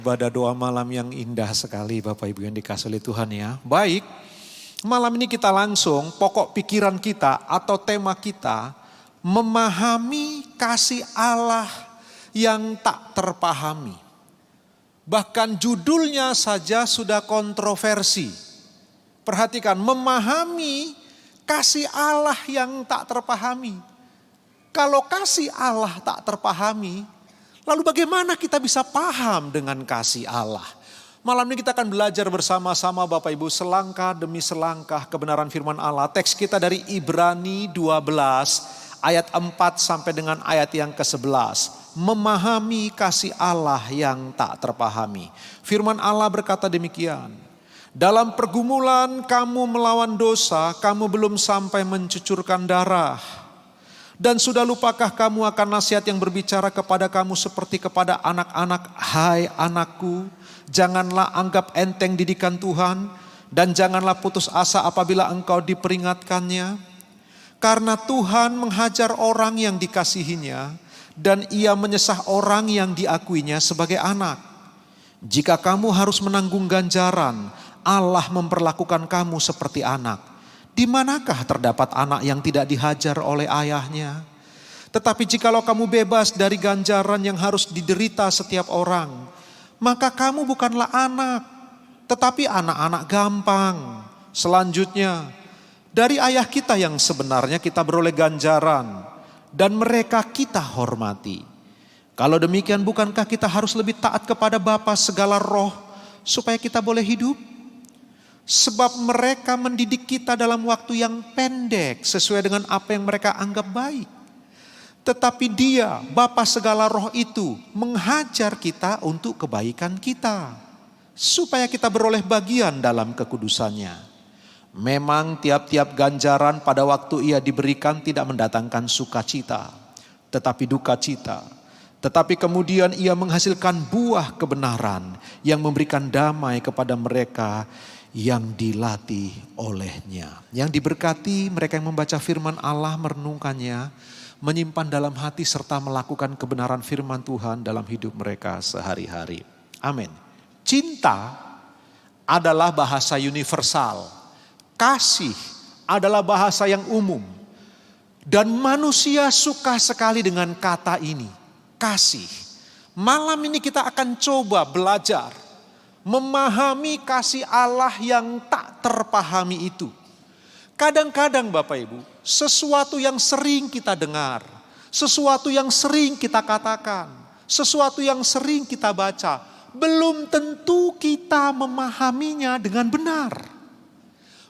Ibadah doa malam yang indah sekali Bapak Ibu yang dikasihi oleh Tuhan ya. Baik, malam ini kita langsung pokok pikiran kita atau tema kita memahami kasih Allah yang tak terpahami. Bahkan judulnya saja sudah kontroversi. Perhatikan, memahami kasih Allah yang tak terpahami. Kalau kasih Allah tak terpahami, lalu bagaimana kita bisa paham dengan kasih Allah? Malam ini kita akan belajar bersama-sama Bapak Ibu selangkah demi selangkah kebenaran firman Allah. Teks kita dari Ibrani 12 ayat 4 sampai dengan ayat yang ke-11. Memahami kasih Allah yang tak terpahami. Firman Allah berkata demikian. Dalam pergumulan kamu melawan dosa, kamu belum sampai mencucurkan darah. Dan sudah lupakah kamu akan nasihat yang berbicara kepada kamu seperti kepada anak-anak? Hai anakku, janganlah anggap enteng didikan Tuhan dan janganlah putus asa apabila engkau diperingatkannya. Karena Tuhan menghajar orang yang dikasihinya dan ia menyesah orang yang diakuinya sebagai anak. Jika kamu harus menanggung ganjaran, Allah memperlakukan kamu seperti anak. Di manakah terdapat anak yang tidak dihajar oleh ayahnya? Tetapi jikalau kamu bebas dari ganjaran yang harus diderita setiap orang, maka kamu bukanlah anak, tetapi anak-anak gampang. Selanjutnya, dari ayah kita yang sebenarnya kita beroleh ganjaran, dan mereka kita hormati. Kalau demikian bukankah kita harus lebih taat kepada Bapa segala roh, supaya kita boleh hidup? Sebab mereka mendidik kita dalam waktu yang pendek sesuai dengan apa yang mereka anggap baik. Tetapi Dia, Bapa segala roh itu, menghajar kita untuk kebaikan kita, supaya kita beroleh bagian dalam kekudusannya. Memang tiap-tiap ganjaran pada waktu ia diberikan tidak mendatangkan sukacita, tetapi duka cita. Tetapi kemudian ia menghasilkan buah kebenaran yang memberikan damai kepada mereka yang dilatih olehnya. Yang diberkati mereka yang membaca firman Allah, merenungkannya, menyimpan dalam hati serta melakukan kebenaran firman Tuhan dalam hidup mereka sehari-hari. Amin. Cinta adalah bahasa universal. Kasih adalah bahasa yang umum. Dan manusia suka sekali dengan kata ini, kasih. Malam ini kita akan coba belajar memahami kasih Allah yang tak terpahami itu. Kadang-kadang Bapak Ibu, sesuatu yang sering kita dengar, sesuatu yang sering kita katakan, sesuatu yang sering kita baca, belum tentu kita memahaminya dengan benar.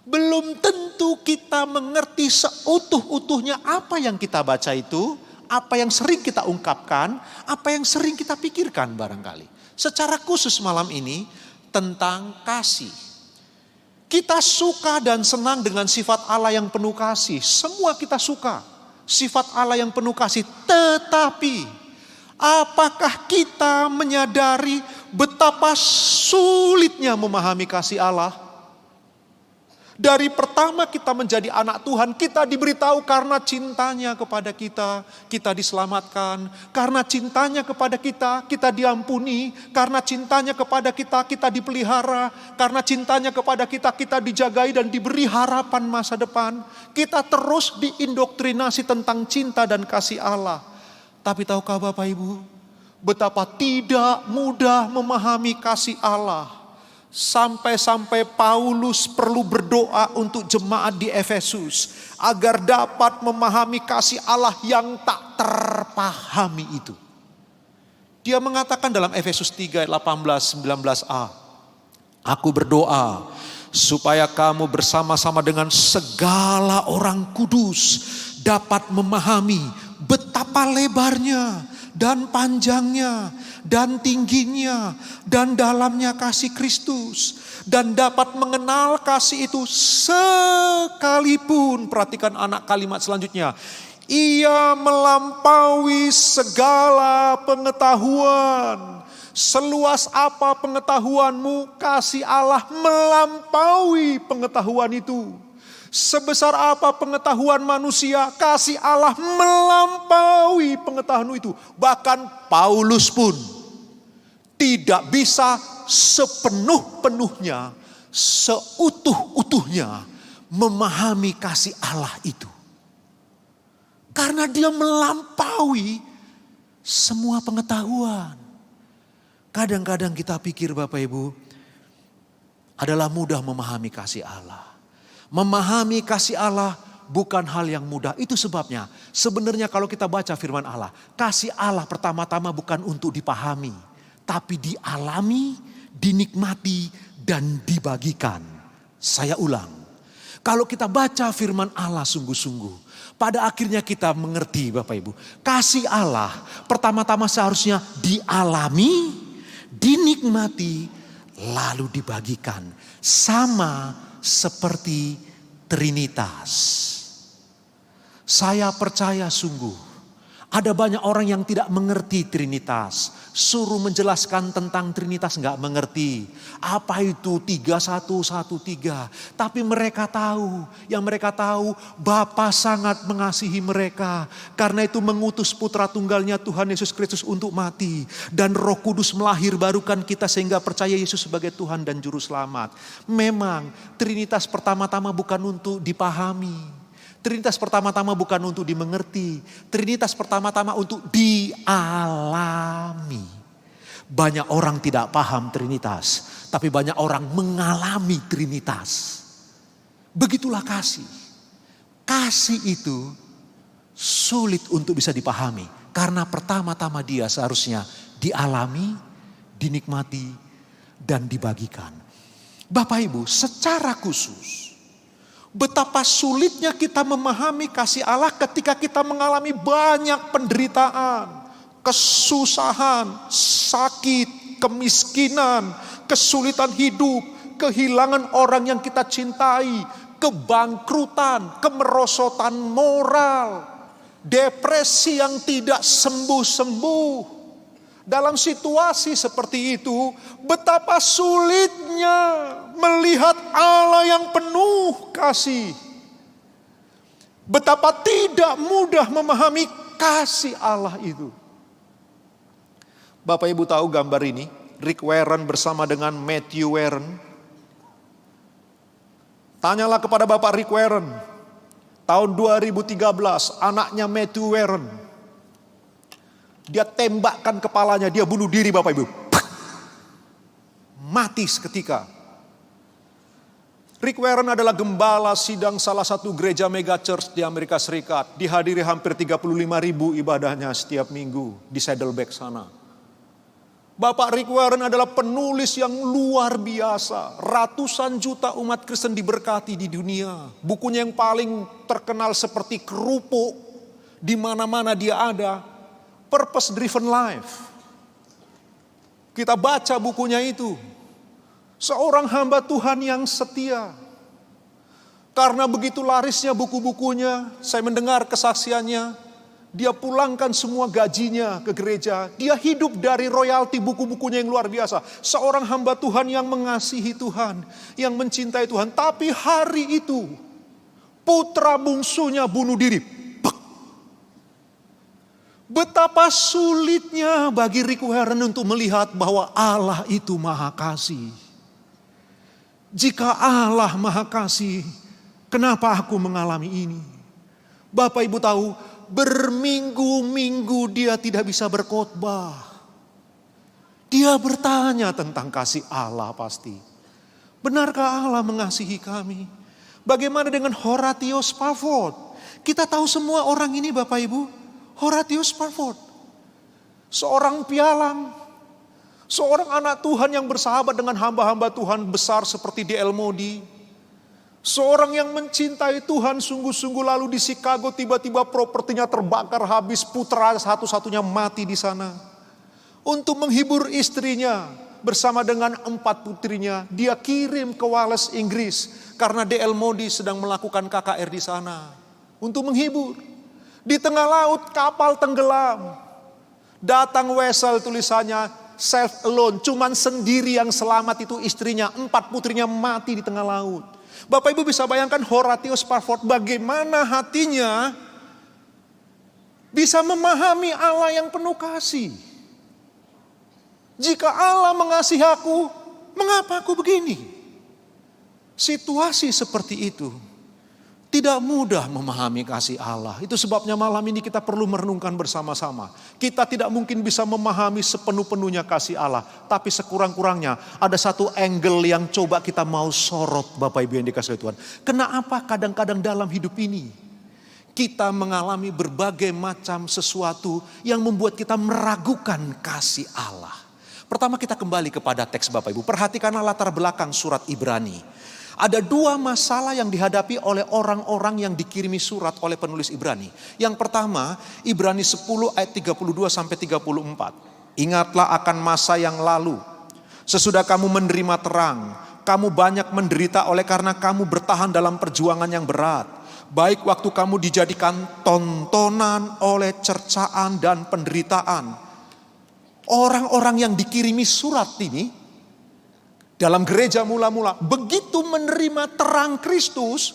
Belum tentu kita mengerti seutuh-utuhnya apa yang kita baca itu, apa yang sering kita ungkapkan, apa yang sering kita pikirkan barangkali. Secara khusus malam ini tentang kasih. Kita suka dan senang dengan sifat Allah yang penuh kasih. Semua kita suka sifat Allah yang penuh kasih. Tetapi apakah kita menyadari betapa sulitnya memahami kasih Allah? Dari pertama kita menjadi anak Tuhan, kita diberitahu karena cintanya kepada kita, kita diselamatkan. Karena cintanya kepada kita, kita diampuni. Karena cintanya kepada kita, kita dipelihara. Karena cintanya kepada kita, kita dijagai dan diberi harapan masa depan. Kita terus diindoktrinasi tentang cinta dan kasih Allah. Tapi tahukah Bapak Ibu, betapa tidak mudah memahami kasih Allah. Sampai-sampai Paulus perlu berdoa untuk jemaat di Efesus agar dapat memahami kasih Allah yang tak terpahami itu. Dia mengatakan dalam Efesus 3 ayat 18-19a, aku berdoa supaya kamu bersama-sama dengan segala orang kudus dapat memahami betapa lebarnya dan panjangnya dan tingginya dan dalamnya kasih Kristus, dan dapat mengenal kasih itu sekalipun, perhatikan anak kalimat selanjutnya, ia melampaui segala pengetahuan. Seluas apa pengetahuanmu, kasih Allah melampaui pengetahuan itu. Sebesar apa pengetahuan manusia, kasih Allah melampaui pengetahuan itu. Bahkan Paulus pun tidak bisa sepenuh-penuhnya, seutuh-utuhnya memahami kasih Allah itu. Karena dia melampaui semua pengetahuan. Kadang-kadang kita pikir Bapak Ibu adalah mudah memahami kasih Allah. Memahami kasih Allah bukan hal yang mudah. Itu sebabnya sebenarnya kalau kita baca firman Allah, kasih Allah pertama-tama bukan untuk dipahami, tapi dialami, dinikmati, dan dibagikan. Saya ulang, kalau kita baca firman Allah sungguh-sungguh, pada akhirnya kita mengerti Bapak Ibu, kasih Allah pertama-tama seharusnya dialami, dinikmati, lalu dibagikan. Sama seperti Trinitas. Saya percaya sungguh ada banyak orang yang tidak mengerti Trinitas. Suruh menjelaskan tentang Trinitas nggak mengerti. Apa itu 3-1-1-3. Tapi mereka tahu. Yang mereka tahu Bapa sangat mengasihi mereka. Karena itu mengutus putra tunggalnya Tuhan Yesus Kristus untuk mati. Dan Roh Kudus melahirbarukan kita sehingga percaya Yesus sebagai Tuhan dan Juru Selamat. Memang Trinitas pertama-tama bukan untuk dipahami. Trinitas pertama-tama bukan untuk dimengerti. Trinitas pertama-tama untuk dialami. Banyak orang tidak paham Trinitas, tapi banyak orang mengalami Trinitas. Begitulah kasih. Kasih itu sulit untuk bisa dipahami. Karena pertama-tama dia seharusnya dialami, dinikmati, dan dibagikan. Bapak Ibu, secara khusus betapa sulitnya kita memahami kasih Allah ketika kita mengalami banyak penderitaan, kesusahan, sakit, kemiskinan, kesulitan hidup, kehilangan orang yang kita cintai, kebangkrutan, kemerosotan moral, depresi yang tidak sembuh-sembuh. Dalam situasi seperti itu, betapa sulitnya melihat Allah yang penuh kasih. Betapa tidak mudah memahami kasih Allah itu. Bapak Ibu tahu gambar ini? Rick Warren bersama dengan Matthew Warren. Tanyalah kepada Bapak Rick Warren. Tahun 2013, anaknya Matthew Warren, dia tembakkan kepalanya, dia bunuh diri Bapak Ibu. Mati seketika. Rick Warren adalah gembala sidang salah satu gereja mega church di Amerika Serikat. Dihadiri hampir 35.000 ibadahnya setiap minggu di Saddleback sana. Bapak Rick Warren adalah penulis yang luar biasa. Ratusan juta umat Kristen diberkati di dunia. Bukunya yang paling terkenal seperti kerupuk. Di mana-mana dia ada. Purpose Driven Life. Kita baca bukunya itu. Seorang hamba Tuhan yang setia. Karena begitu larisnya buku-bukunya, saya mendengar kesaksiannya, dia pulangkan semua gajinya ke gereja. Dia hidup dari royalti buku-bukunya yang luar biasa. Seorang hamba Tuhan yang mengasihi Tuhan, yang mencintai Tuhan. Tapi hari itu, putra bungsunya bunuh diri. Betapa sulitnya bagi Rick Warren untuk melihat bahwa Allah itu maha kasih. Jika Allah maha kasih, kenapa aku mengalami ini? Bapak Ibu tahu, berminggu-minggu dia tidak bisa berkhotbah. Dia bertanya tentang kasih Allah pasti. Benarkah Allah mengasihi kami? Bagaimana dengan Horatius Spafford? Kita tahu semua orang ini Bapak Ibu. Horatius Spafford, seorang pialang, seorang anak Tuhan yang bersahabat dengan hamba-hamba Tuhan besar seperti D.L. Moody. Seorang yang mencintai Tuhan sungguh-sungguh, lalu di Chicago tiba-tiba propertinya terbakar habis, putra satu-satunya mati di sana. Untuk menghibur istrinya bersama dengan 4 putrinya, dia kirim ke Wales, Inggris. Karena D.L. Moody sedang melakukan KKR di sana. Untuk menghibur. Di tengah laut kapal tenggelam. Datang vessel, tulisannya self alone. Cuman sendiri yang selamat itu istrinya. 4 putrinya mati di tengah laut. Bapak Ibu bisa bayangkan Horatius Spafford bagaimana hatinya bisa memahami Allah yang penuh kasih. Jika Allah mengasihi aku, mengapa aku begini? Situasi seperti itu tidak mudah memahami kasih Allah. Itu sebabnya malam ini kita perlu merenungkan bersama-sama. Kita tidak mungkin bisa memahami sepenuh-penuhnya kasih Allah. Tapi sekurang-kurangnya ada satu angle yang coba kita mau sorot, Bapak Ibu yang dikasihi Tuhan. Kenapa kadang-kadang dalam hidup ini kita mengalami berbagai macam sesuatu yang membuat kita meragukan kasih Allah. Pertama kita kembali kepada teks Bapak Ibu. Perhatikanlah latar belakang surat Ibrani. Ada dua masalah yang dihadapi oleh orang-orang yang dikirimi surat oleh penulis Ibrani. Yang pertama, Ibrani 10 ayat 32 sampai 34. Ingatlah akan masa yang lalu. Sesudah kamu menerima terang, kamu banyak menderita oleh karena kamu bertahan dalam perjuangan yang berat. Baik waktu kamu dijadikan tontonan oleh cercaan dan penderitaan. Orang-orang yang dikirimi surat ini dalam gereja mula-mula, begitu menerima terang Kristus,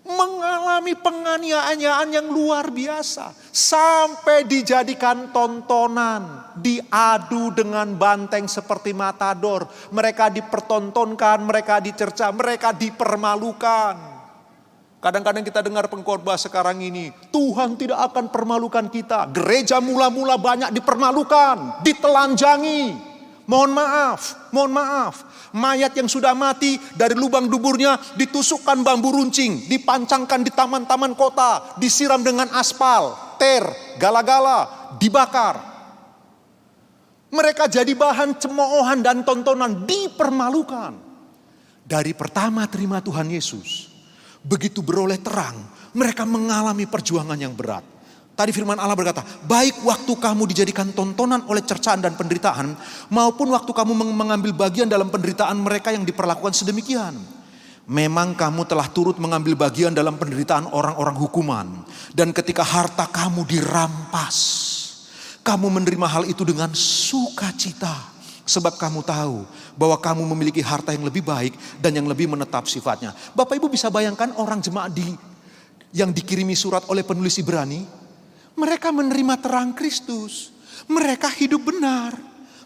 mengalami penganiayaan yang luar biasa. Sampai dijadikan tontonan, diadu dengan banteng seperti matador. Mereka dipertontonkan, mereka dicerca, mereka dipermalukan. Kadang-kadang kita dengar pengkhotbah sekarang ini, Tuhan tidak akan permalukan kita. Gereja mula-mula banyak dipermalukan, ditelanjangi. Mohon maaf. Mayat yang sudah mati dari lubang duburnya ditusukkan bambu runcing, dipancangkan di taman-taman kota, disiram dengan aspal, ter, gala-gala, dibakar. Mereka jadi bahan cemoohan dan tontonan, dipermalukan. Dari pertama terima Tuhan Yesus, begitu beroleh terang, mereka mengalami perjuangan yang berat. Tadi firman Allah berkata, baik waktu kamu dijadikan tontonan oleh cercaan dan penderitaan, maupun waktu kamu mengambil bagian dalam penderitaan mereka yang diperlakukan sedemikian. Memang kamu telah turut mengambil bagian dalam penderitaan orang-orang hukuman. Dan ketika harta kamu dirampas, kamu menerima hal itu dengan sukacita. Sebab kamu tahu bahwa kamu memiliki harta yang lebih baik dan yang lebih menetap sifatnya. Bapak Ibu bisa bayangkan orang jemaat yang dikirimi surat oleh penulis Ibrani. Mereka menerima terang Kristus. Mereka hidup benar.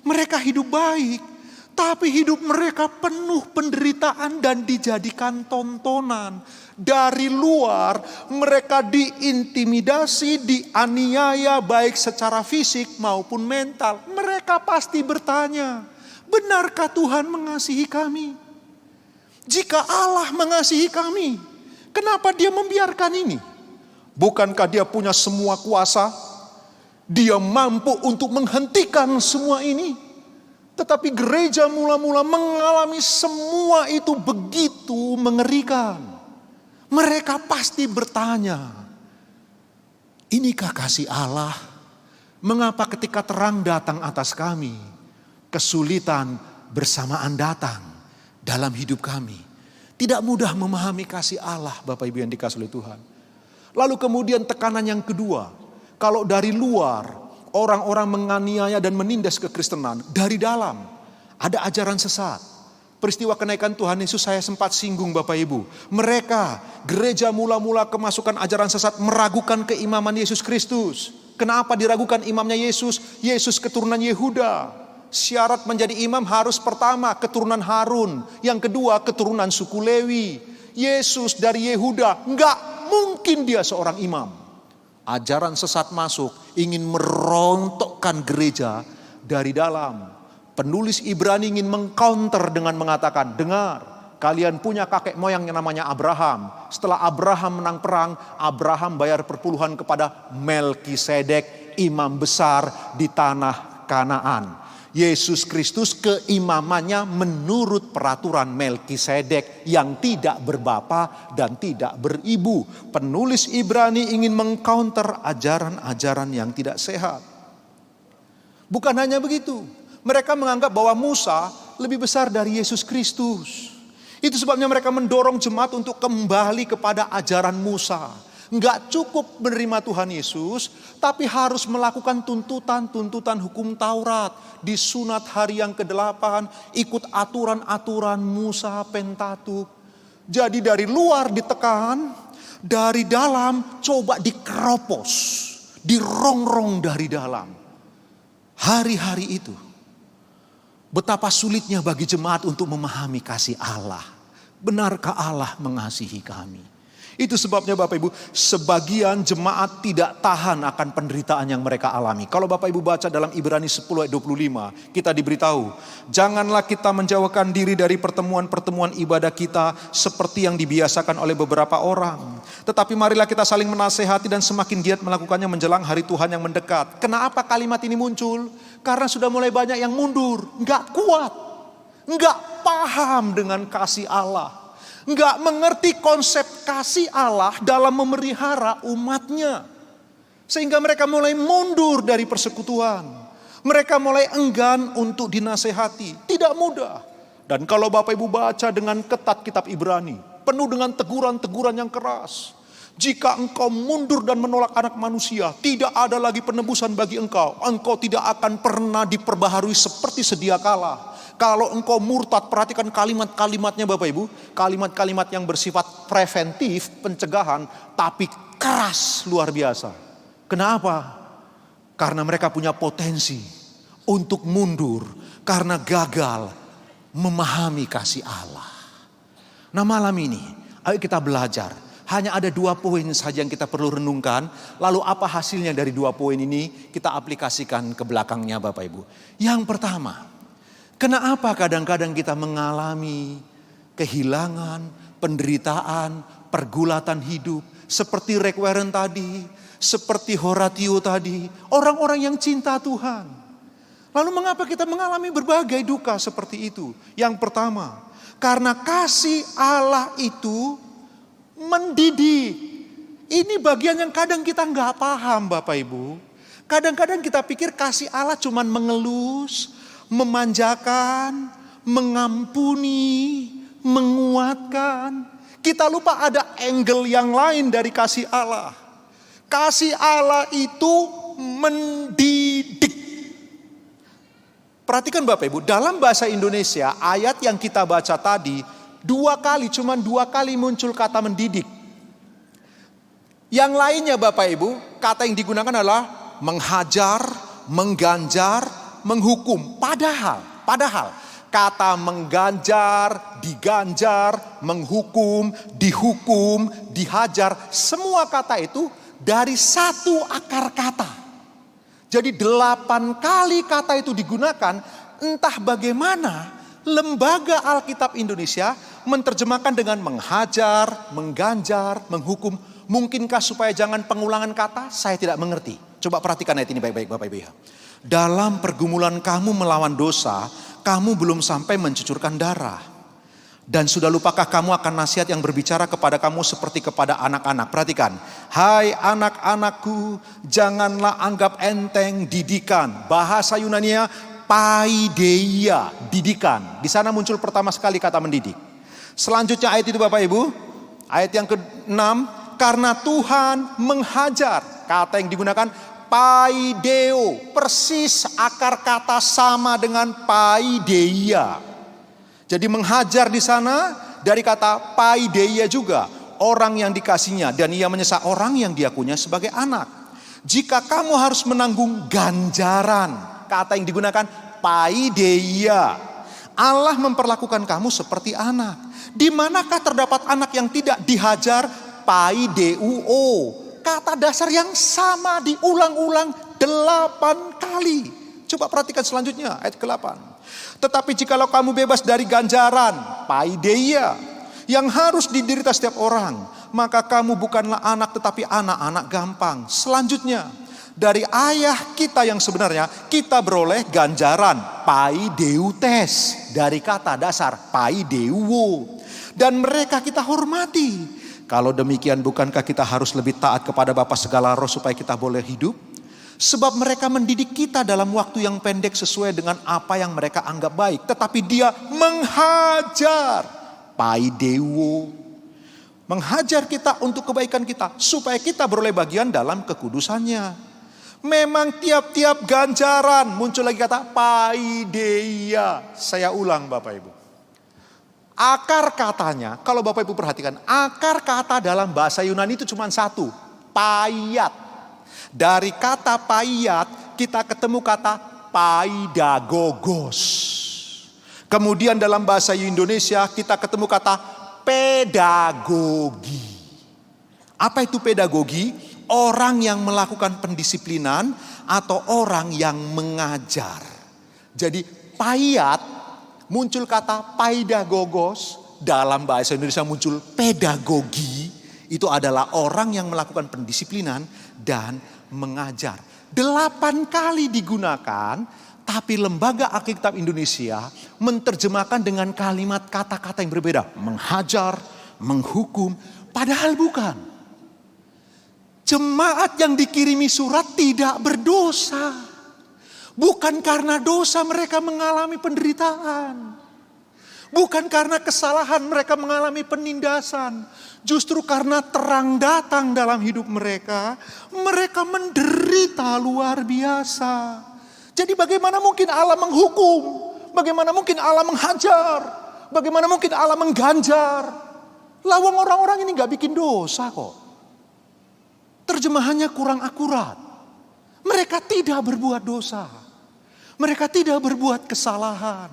Mereka hidup baik. Tapi hidup mereka penuh penderitaan dan dijadikan tontonan. Dari luar mereka diintimidasi, dianiaya baik secara fisik maupun mental. Mereka pasti bertanya, benarkah Tuhan mengasihi kami? Jika Allah mengasihi kami, kenapa Dia membiarkan ini? Bukankah Dia punya semua kuasa? Dia mampu untuk menghentikan semua ini. Tetapi gereja mula-mula mengalami semua itu begitu mengerikan. Mereka pasti bertanya, inikah kasih Allah? Mengapa ketika terang datang atas kami, kesulitan bersamaan datang dalam hidup kami? Tidak mudah memahami kasih Allah, Bapak Ibu yang dikasihi oleh Tuhan. Lalu kemudian tekanan yang kedua, kalau dari luar orang-orang menganiaya dan menindas kekristenan, dari dalam ada ajaran sesat. Peristiwa kenaikan Tuhan Yesus saya sempat singgung Bapak Ibu. Mereka, gereja mula-mula kemasukan ajaran sesat meragukan keimaman Yesus Kristus. Kenapa diragukan imamnya Yesus? Yesus keturunan Yehuda. Syarat menjadi imam harus pertama keturunan Harun, yang kedua keturunan suku Lewi. Yesus dari Yehuda, enggak mungkin dia seorang imam. Ajaran sesat masuk, ingin merontokkan gereja dari dalam. Penulis Ibrani ingin mengcounter dengan mengatakan, dengar, kalian punya kakek moyang yang namanya Abraham. Setelah Abraham menang perang, Abraham bayar perpuluhan kepada Melkisedek, imam besar di tanah Kanaan. Yesus Kristus keimamannya menurut peraturan Melkisedek yang tidak berbapa dan tidak beribu. Penulis Ibrani ingin mengcounter ajaran-ajaran yang tidak sehat. Bukan hanya begitu, mereka menganggap bahwa Musa lebih besar dari Yesus Kristus. Itu sebabnya mereka mendorong jemaat untuk kembali kepada ajaran Musa. Enggak cukup menerima Tuhan Yesus, tapi harus melakukan tuntutan-tuntutan hukum Taurat. Disunat hari yang ke-8, ikut aturan-aturan Musa Pentatuk. Jadi dari luar ditekan, dari dalam coba dikeropos, dirongrong dari dalam. Hari-hari itu, Betapa sulitnya bagi jemaat untuk memahami kasih Allah. Benarkah Allah mengasihi kami? Itu sebabnya Bapak Ibu, sebagian jemaat tidak tahan akan penderitaan yang mereka alami. Kalau Bapak Ibu baca dalam Ibrani 10 ayat 25, kita diberitahu, janganlah kita menjauhkan diri dari pertemuan-pertemuan ibadah kita seperti yang dibiasakan oleh beberapa orang. Tetapi marilah kita saling menasehati dan semakin giat melakukannya menjelang hari Tuhan yang mendekat. Kenapa kalimat ini muncul? Karena sudah mulai banyak yang mundur, nggak kuat, nggak paham dengan kasih Allah. Nggak mengerti konsep kasih Allah dalam memelihara umatnya. Sehingga mereka mulai mundur dari persekutuan. Mereka mulai enggan untuk dinasehati. Tidak mudah. Dan kalau Bapak Ibu baca dengan ketat kitab Ibrani, penuh dengan teguran-teguran yang keras. Jika engkau mundur dan menolak anak manusia, tidak ada lagi penebusan bagi engkau. Engkau tidak akan pernah diperbaharui seperti sedia kala. Kalau engkau murtad, perhatikan kalimat-kalimatnya Bapak Ibu. Kalimat-kalimat yang bersifat preventif, pencegahan, tapi keras luar biasa. Kenapa? Karena mereka punya potensi untuk mundur karena gagal memahami kasih Allah. Nah malam ini, ayo kita belajar. Hanya ada 2 poin saja yang kita perlu renungkan. Lalu apa hasilnya dari 2 poin ini kita aplikasikan ke belakangnya Bapak Ibu. Yang pertama, kenapa kadang-kadang kita mengalami kehilangan, penderitaan, pergulatan hidup. Seperti Rick Warren tadi, seperti Horatio tadi. Orang-orang yang cinta Tuhan. Lalu mengapa kita mengalami berbagai duka seperti itu? Yang pertama, karena kasih Allah itu mendidik. Ini bagian yang kadang kita nggak paham Bapak Ibu. Kadang-kadang kita pikir kasih Allah cuman mengelus, memanjakan, mengampuni, menguatkan. Kita lupa ada angle yang lain dari kasih Allah. Kasih Allah itu mendidik. Perhatikan Bapak Ibu, dalam bahasa Indonesia ayat yang kita baca tadi, 2 kali, cuman 2 kali muncul kata mendidik. Yang lainnya Bapak Ibu, kata yang digunakan adalah menghajar, mengganjar, menghukum. Padahal kata mengganjar, diganjar, menghukum, dihukum, dihajar, semua kata itu dari satu akar kata. Jadi 8 kali kata itu digunakan, entah bagaimana Lembaga Alkitab Indonesia menerjemahkan dengan menghajar, mengganjar, menghukum. Mungkinkah supaya jangan pengulangan kata? Saya tidak mengerti. Coba perhatikan ayat ini baik-baik Bapak Ibu ya. Dalam pergumulan kamu melawan dosa, kamu belum sampai mencucurkan darah. Dan sudah lupakah kamu akan nasihat yang berbicara kepada kamu seperti kepada anak-anak? Perhatikan. Hai anak-anakku, janganlah anggap enteng didikan. Bahasa Yunania paideia, didikan. Di sana muncul pertama sekali kata mendidik. Selanjutnya ayat itu Bapak Ibu, ayat yang ke-6, karena Tuhan menghajar. Kata yang digunakan paideo, persis akar kata sama dengan paideia. Jadi menghajar di sana dari kata paideia juga, orang yang dikasihnya dan ia menyesal orang yang diakunya sebagai anak. Jika kamu harus menanggung ganjaran, kata yang digunakan paideia. Allah memperlakukan kamu seperti anak. Di manakah terdapat anak yang tidak dihajar? Paideuo. Kata dasar yang sama diulang-ulang 8 kali. Coba perhatikan selanjutnya ayat ke-8. Tetapi jikalau kamu bebas dari ganjaran, paideia, yang harus diderita setiap orang, maka kamu bukanlah anak tetapi anak-anak gampang. Selanjutnya, dari ayah kita yang sebenarnya kita beroleh ganjaran paideutes dari kata dasar paideuo, dan mereka kita hormati. Kalau demikian bukankah kita harus lebih taat kepada Bapa segala roh supaya kita boleh hidup? Sebab mereka mendidik kita dalam waktu yang pendek sesuai dengan apa yang mereka anggap baik, tetapi dia menghajar paideuo, menghajar kita untuk kebaikan kita supaya kita beroleh bagian dalam kekudusannya. Memang tiap-tiap ganjaran muncul lagi kata paideia. Saya ulang Bapak Ibu. Akar katanya, kalau Bapak Ibu perhatikan, akar kata dalam bahasa Yunani itu cuma satu, paiat. Dari kata paiat kita ketemu kata paidagogos. Kemudian dalam bahasa Indonesia kita ketemu kata pedagogi. Apa itu pedagogi? Orang yang melakukan pendisiplinan atau orang yang mengajar. Jadi payat muncul kata paidagogos, dalam bahasa Indonesia muncul pedagogi. Itu adalah orang yang melakukan pendisiplinan dan mengajar. 8 kali digunakan, tapi Lembaga Alkitab Indonesia menerjemahkan dengan kalimat kata-kata yang berbeda. Menghajar, menghukum, padahal bukan. Jemaat yang dikirimi surat tidak berdosa. Bukan karena dosa mereka mengalami penderitaan. Bukan karena kesalahan mereka mengalami penindasan. Justru karena terang datang dalam hidup mereka, mereka menderita luar biasa. Jadi bagaimana mungkin Allah menghukum? Bagaimana mungkin Allah menghajar? Bagaimana mungkin Allah mengganjar? Lawang orang-orang ini gak bikin dosa kok. Terjemahannya kurang akurat. Mereka tidak berbuat dosa. Mereka tidak berbuat kesalahan.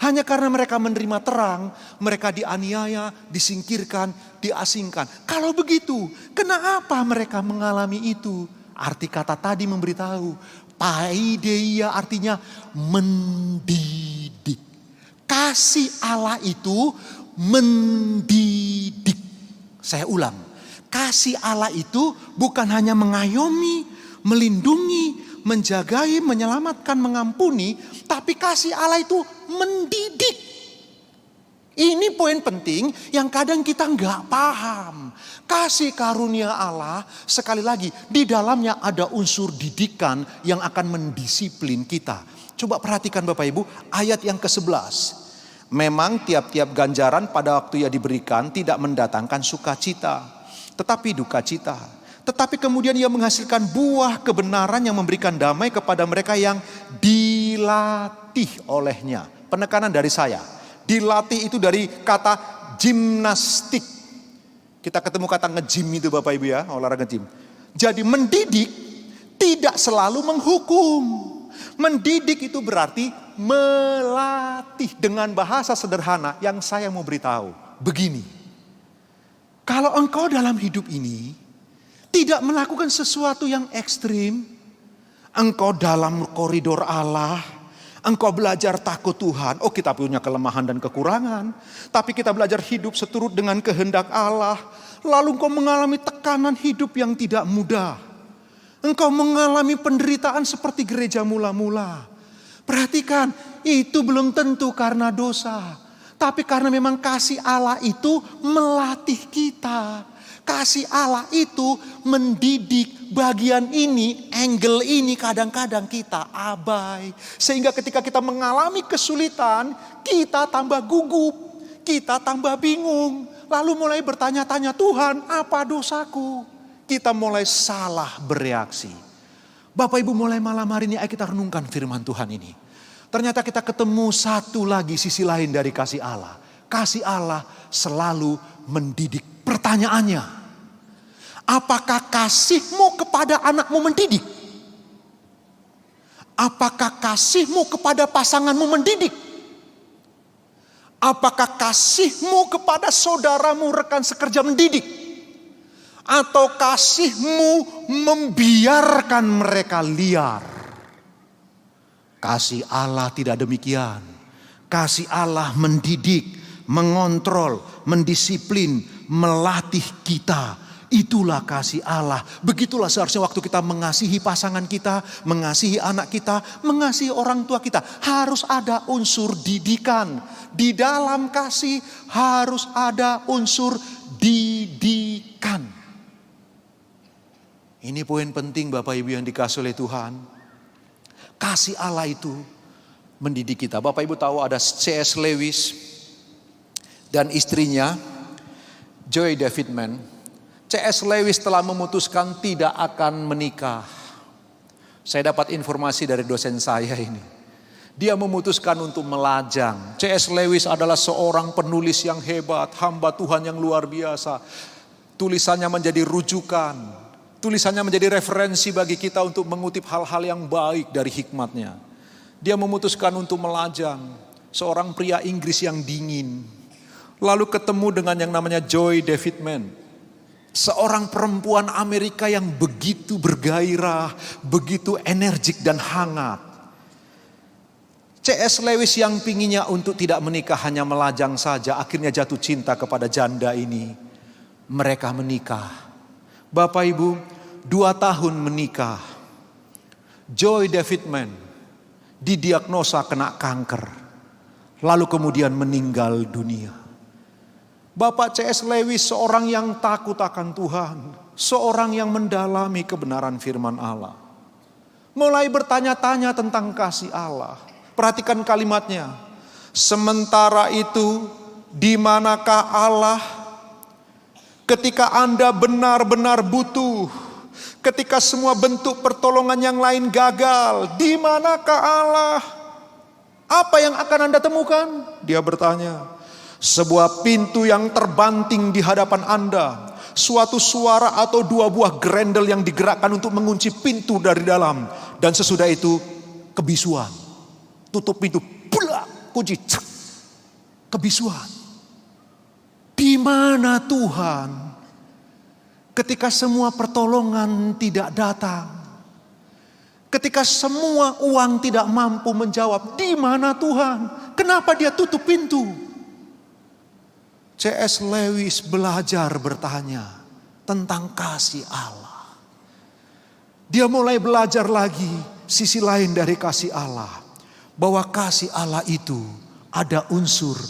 Hanya karena mereka menerima terang, mereka dianiaya, disingkirkan, diasingkan. Kalau begitu, kenapa mereka mengalami itu? Arti kata tadi memberitahu, paideia artinya mendidik. Kasih Allah itu mendidik. Saya ulang. Kasih Allah itu bukan hanya mengayomi, melindungi, menjagai, menyelamatkan, mengampuni. Tapi kasih Allah itu mendidik. Ini poin penting yang kadang kita nggak paham. Kasih karunia Allah, sekali lagi, di dalamnya ada unsur didikan yang akan mendisiplin kita. Coba perhatikan Bapak Ibu, ayat yang ke-11. Memang tiap-tiap ganjaran pada waktu ia diberikan tidak mendatangkan sukacita, tetapi duka cita. Tetapi kemudian ia menghasilkan buah kebenaran yang memberikan damai kepada mereka yang dilatih olehnya. Penekanan dari saya. Dilatih itu dari kata gimnastik. Kita ketemu kata nge-gym itu Bapak Ibu ya, olahraga gym. Jadi mendidik tidak selalu menghukum. Mendidik itu berarti melatih. Dengan bahasa sederhana yang saya mau beritahu. Begini. Kalau engkau dalam hidup ini tidak melakukan sesuatu yang ekstrim, engkau dalam koridor Allah, engkau belajar takut Tuhan. Oh, kita punya kelemahan dan kekurangan, tapi kita belajar hidup seturut dengan kehendak Allah. Lalu engkau mengalami tekanan hidup yang tidak mudah. Engkau mengalami penderitaan seperti gereja mula-mula. Perhatikan, itu belum tentu karena dosa. Tapi karena memang kasih Allah itu melatih kita. Kasih Allah itu mendidik. Bagian ini, angle ini kadang-kadang kita abai. Sehingga ketika kita mengalami kesulitan, kita tambah gugup. Kita tambah bingung. Lalu mulai bertanya-tanya, Tuhan apa dosaku? Kita mulai salah bereaksi. Bapak Ibu mulai malam hari ini ayo kita renungkan firman Tuhan ini. Ternyata kita ketemu satu lagi sisi lain dari kasih Allah. Kasih Allah selalu mendidik. Pertanyaannya, apakah kasihmu kepada anakmu mendidik? Apakah kasihmu kepada pasanganmu mendidik? Apakah kasihmu kepada saudaramu, rekan sekerja mendidik? Atau kasihmu membiarkan mereka liar? Kasih Allah tidak demikian. Kasih Allah mendidik, mengontrol, mendisiplin, melatih kita. Itulah kasih Allah. Begitulah seharusnya waktu kita mengasihi pasangan kita, mengasihi anak kita, mengasihi orang tua kita. Harus ada unsur didikan. Di dalam kasih harus ada unsur didikan. Ini poin penting Bapak Ibu yang dikasihi oleh Tuhan. Kasih Allah itu mendidik kita. Bapak Ibu tahu ada C.S. Lewis dan istrinya Joy Davidman. C.S. Lewis telah memutuskan tidak akan menikah. Saya dapat informasi dari dosen saya ini. Dia memutuskan untuk melajang. C.S. Lewis adalah seorang penulis yang hebat, hamba Tuhan yang luar biasa. Tulisannya menjadi rujukan. Tulisannya menjadi referensi bagi kita untuk mengutip hal-hal yang baik dari hikmatnya. Dia memutuskan untuk melajang. seorang pria Inggris yang dingin. Lalu ketemu dengan yang namanya Joy Davidman, seorang perempuan Amerika yang begitu bergairah, begitu energik dan hangat. C.S. Lewis yang pinginnya untuk tidak menikah hanya melajang saja, akhirnya jatuh cinta kepada janda ini. Mereka menikah. Bapak Ibu, 2 tahun menikah. Joy Davidman didiagnosa kena kanker, lalu kemudian meninggal dunia. Bapak C.S. Lewis seorang yang takut akan Tuhan, seorang yang mendalami kebenaran firman Allah, mulai bertanya-tanya tentang kasih Allah. Perhatikan kalimatnya. Sementara itu, di manakah Allah ketika Anda benar-benar butuh? Ketika semua bentuk pertolongan yang lain gagal, di manakah Allah? Apa yang akan Anda temukan? Dia bertanya. Sebuah pintu yang terbanting di hadapan Anda. Suatu suara atau 2 buah grendel yang digerakkan untuk mengunci pintu dari dalam. Dan sesudah itu, kebisuan. Tutup pintu, bulak, kunci, cek. Kebisuan. Di mana Tuhan ketika semua pertolongan tidak datang? Ketika semua uang tidak mampu menjawab, di mana Tuhan? Kenapa dia tutup pintu? C.S. Lewis belajar bertanya tentang kasih Allah. Dia mulai belajar lagi sisi lain dari kasih Allah. Bahwa kasih Allah itu ada unsur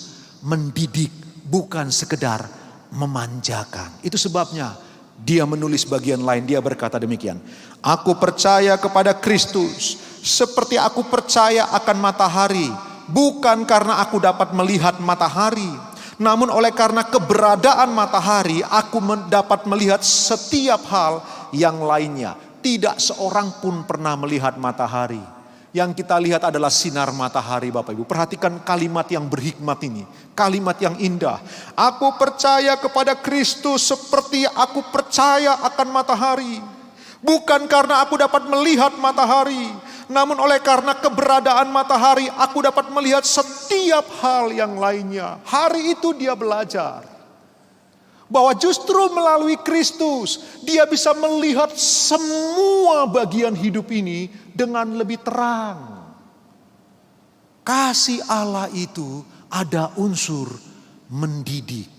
mendidik, bukan sekedar memanjakan. Itu sebabnya dia menulis bagian lain, dia berkata demikian. Aku percaya kepada Kristus seperti aku percaya akan matahari. Bukan karena aku dapat melihat matahari, namun oleh karena keberadaan matahari aku dapat melihat setiap hal yang lainnya. Tidak seorang pun pernah melihat matahari. Yang kita lihat adalah sinar matahari, Bapak Ibu. Perhatikan kalimat yang berhikmat ini. Kalimat yang indah. Aku percaya kepada Kristus seperti aku percaya akan matahari. Bukan karena aku dapat melihat matahari, namun oleh karena keberadaan matahari aku dapat melihat setiap hal yang lainnya. Hari itu dia belajar bahwa justru melalui Kristus dia bisa melihat semua bagian hidup ini dengan lebih terang. Kasih Allah itu ada unsur mendidik.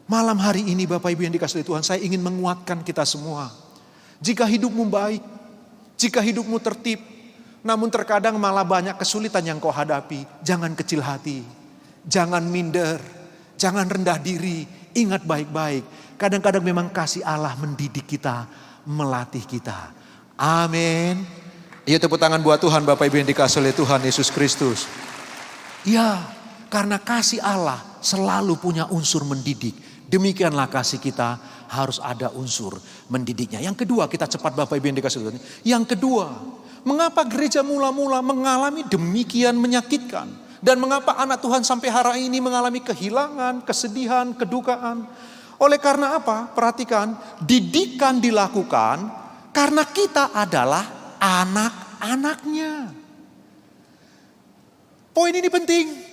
Malam hari ini Bapak Ibu yang dikasihi Tuhan, saya ingin menguatkan kita semua. Jika hidupmu baik, jika hidupmu tertib, namun terkadang malah banyak kesulitan yang kau hadapi, jangan kecil hati, jangan minder, jangan rendah diri. Ingat baik-baik, kadang-kadang memang kasih Allah mendidik kita, melatih kita. Amin. Iya, tepuk tangan buat Tuhan Bapak Ibu yang dikasihi oleh Tuhan Yesus Kristus. Ya, karena kasih Allah selalu punya unsur mendidik. Demikianlah kasih kita harus ada unsur mendidiknya. Yang kedua, kita cepat Bapak Ibu yang dikasihi Tuhan. Yang kedua, mengapa gereja mula-mula mengalami demikian menyakitkan? Dan mengapa anak Tuhan sampai hari ini mengalami kehilangan, kesedihan, kedukaan? Oleh karena apa? Perhatikan, didikan dilakukan karena kita adalah anak-anaknya. Poin ini penting.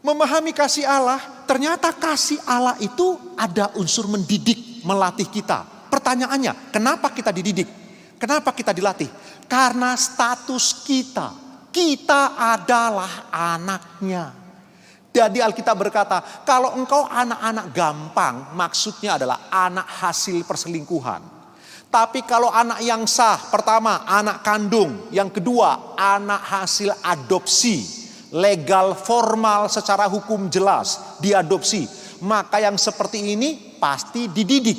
Memahami kasih Allah, ternyata kasih Allah itu ada unsur mendidik, melatih kita. Pertanyaannya, kenapa kita dididik? Kenapa kita dilatih? Karena status kita. Kita adalah anaknya. Jadi Alkitab berkata, kalau engkau anak-anak gampang, maksudnya adalah anak hasil perselingkuhan. Tapi kalau anak yang sah, pertama anak kandung, yang kedua anak hasil adopsi, legal formal secara hukum jelas diadopsi. Maka yang seperti ini pasti dididik.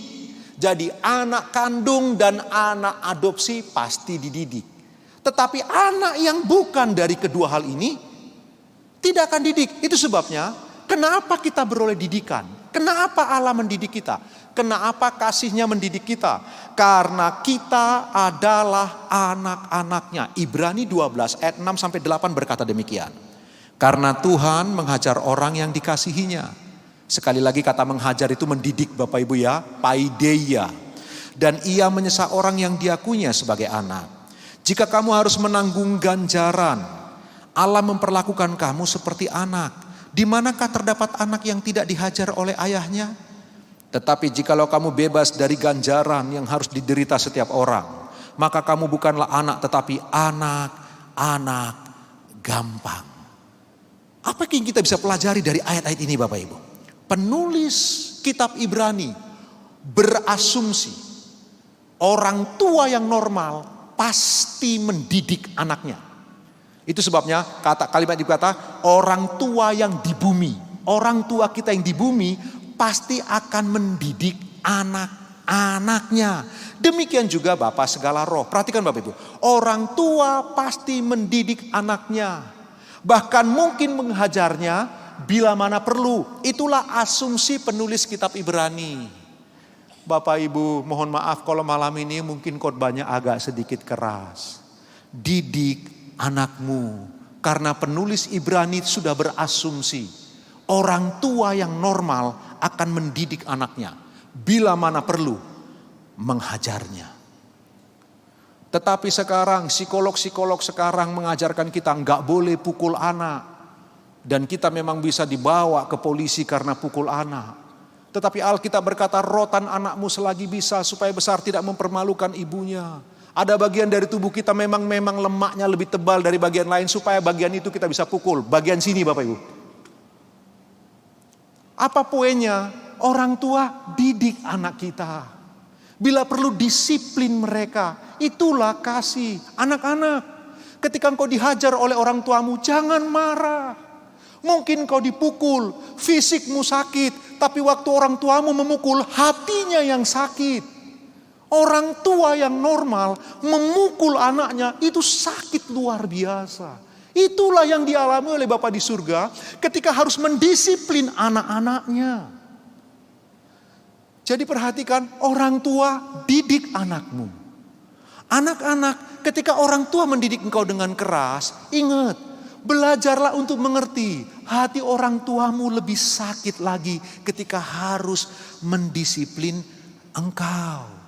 Jadi anak kandung dan anak adopsi pasti dididik. Tetapi anak yang bukan dari kedua hal ini tidak akan didik. Itu sebabnya kenapa kita beroleh didikan. Kenapa Allah mendidik kita. Kenapa kasihnya mendidik kita. Karena kita adalah anak-anaknya. Ibrani 12 ayat 6-8 berkata demikian. Karena Tuhan menghajar orang yang dikasihinya. Sekali lagi kata menghajar itu mendidik Bapak Ibu ya. Paideia. Dan ia menyesal orang yang diakuinya sebagai anak. Jika kamu harus menanggung ganjaran Allah memperlakukan kamu seperti anak. Di manakah terdapat anak yang tidak dihajar oleh ayahnya? Tetapi jikalau kamu bebas dari ganjaran yang harus diderita setiap orang, maka kamu bukanlah anak tetapi anak-anak gampang. Apa yang kita bisa pelajari dari ayat-ayat ini Bapak Ibu? Penulis kitab Ibrani berasumsi orang tua yang normal pasti mendidik anaknya. Itu sebabnya kalimat itu kata orang tua yang di bumi. Orang tua kita yang di bumi pasti akan mendidik anak-anaknya. Demikian juga Bapa segala roh. Perhatikan Bapak Ibu. Orang tua pasti mendidik anaknya. Bahkan mungkin menghajarnya bila mana perlu. Itulah asumsi penulis kitab Ibrani. Bapak Ibu, mohon maaf kalau malam ini mungkin khotbahnya agak sedikit keras. Didik anakmu, karena penulis Ibrani sudah berasumsi orang tua yang normal akan mendidik anaknya bila mana perlu menghajarnya. Tetapi sekarang psikolog-psikolog sekarang mengajarkan kita nggak boleh pukul anak, dan kita memang bisa dibawa ke polisi karena pukul anak. Tetapi Alkitab berkata rotan anakmu selagi bisa supaya besar tidak mempermalukan ibunya. Ada bagian dari tubuh kita memang lemaknya lebih tebal dari bagian lain supaya bagian itu kita bisa pukul. Bagian sini Bapak Ibu. Apa poinnya? Orang tua didik anak kita. Bila perlu disiplin mereka. Itulah kasih. Anak-anak, ketika engkau dihajar oleh orang tuamu, jangan marah. Mungkin kau dipukul, fisikmu sakit. Tapi waktu orang tuamu memukul, hatinya yang sakit. Orang tua yang normal memukul anaknya itu sakit luar biasa. Itulah yang dialami oleh Bapa di surga ketika harus mendisiplin anak-anaknya. Jadi perhatikan, orang tua didik anakmu. Anak-anak, ketika orang tua mendidik engkau dengan keras, ingat, belajarlah untuk mengerti. Hati orang tuamu lebih sakit lagi ketika harus mendisiplin engkau.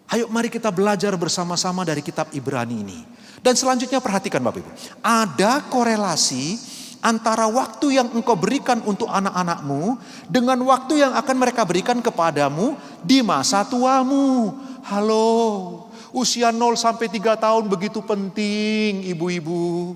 Ayo mari kita belajar bersama-sama dari kitab Ibrani ini. Dan selanjutnya perhatikan Bapak Ibu. Ada korelasi antara waktu yang engkau berikan untuk anak-anakmu dengan waktu yang akan mereka berikan kepadamu di masa tuamu. Halo, usia 0 sampai 3 tahun begitu penting ibu-ibu.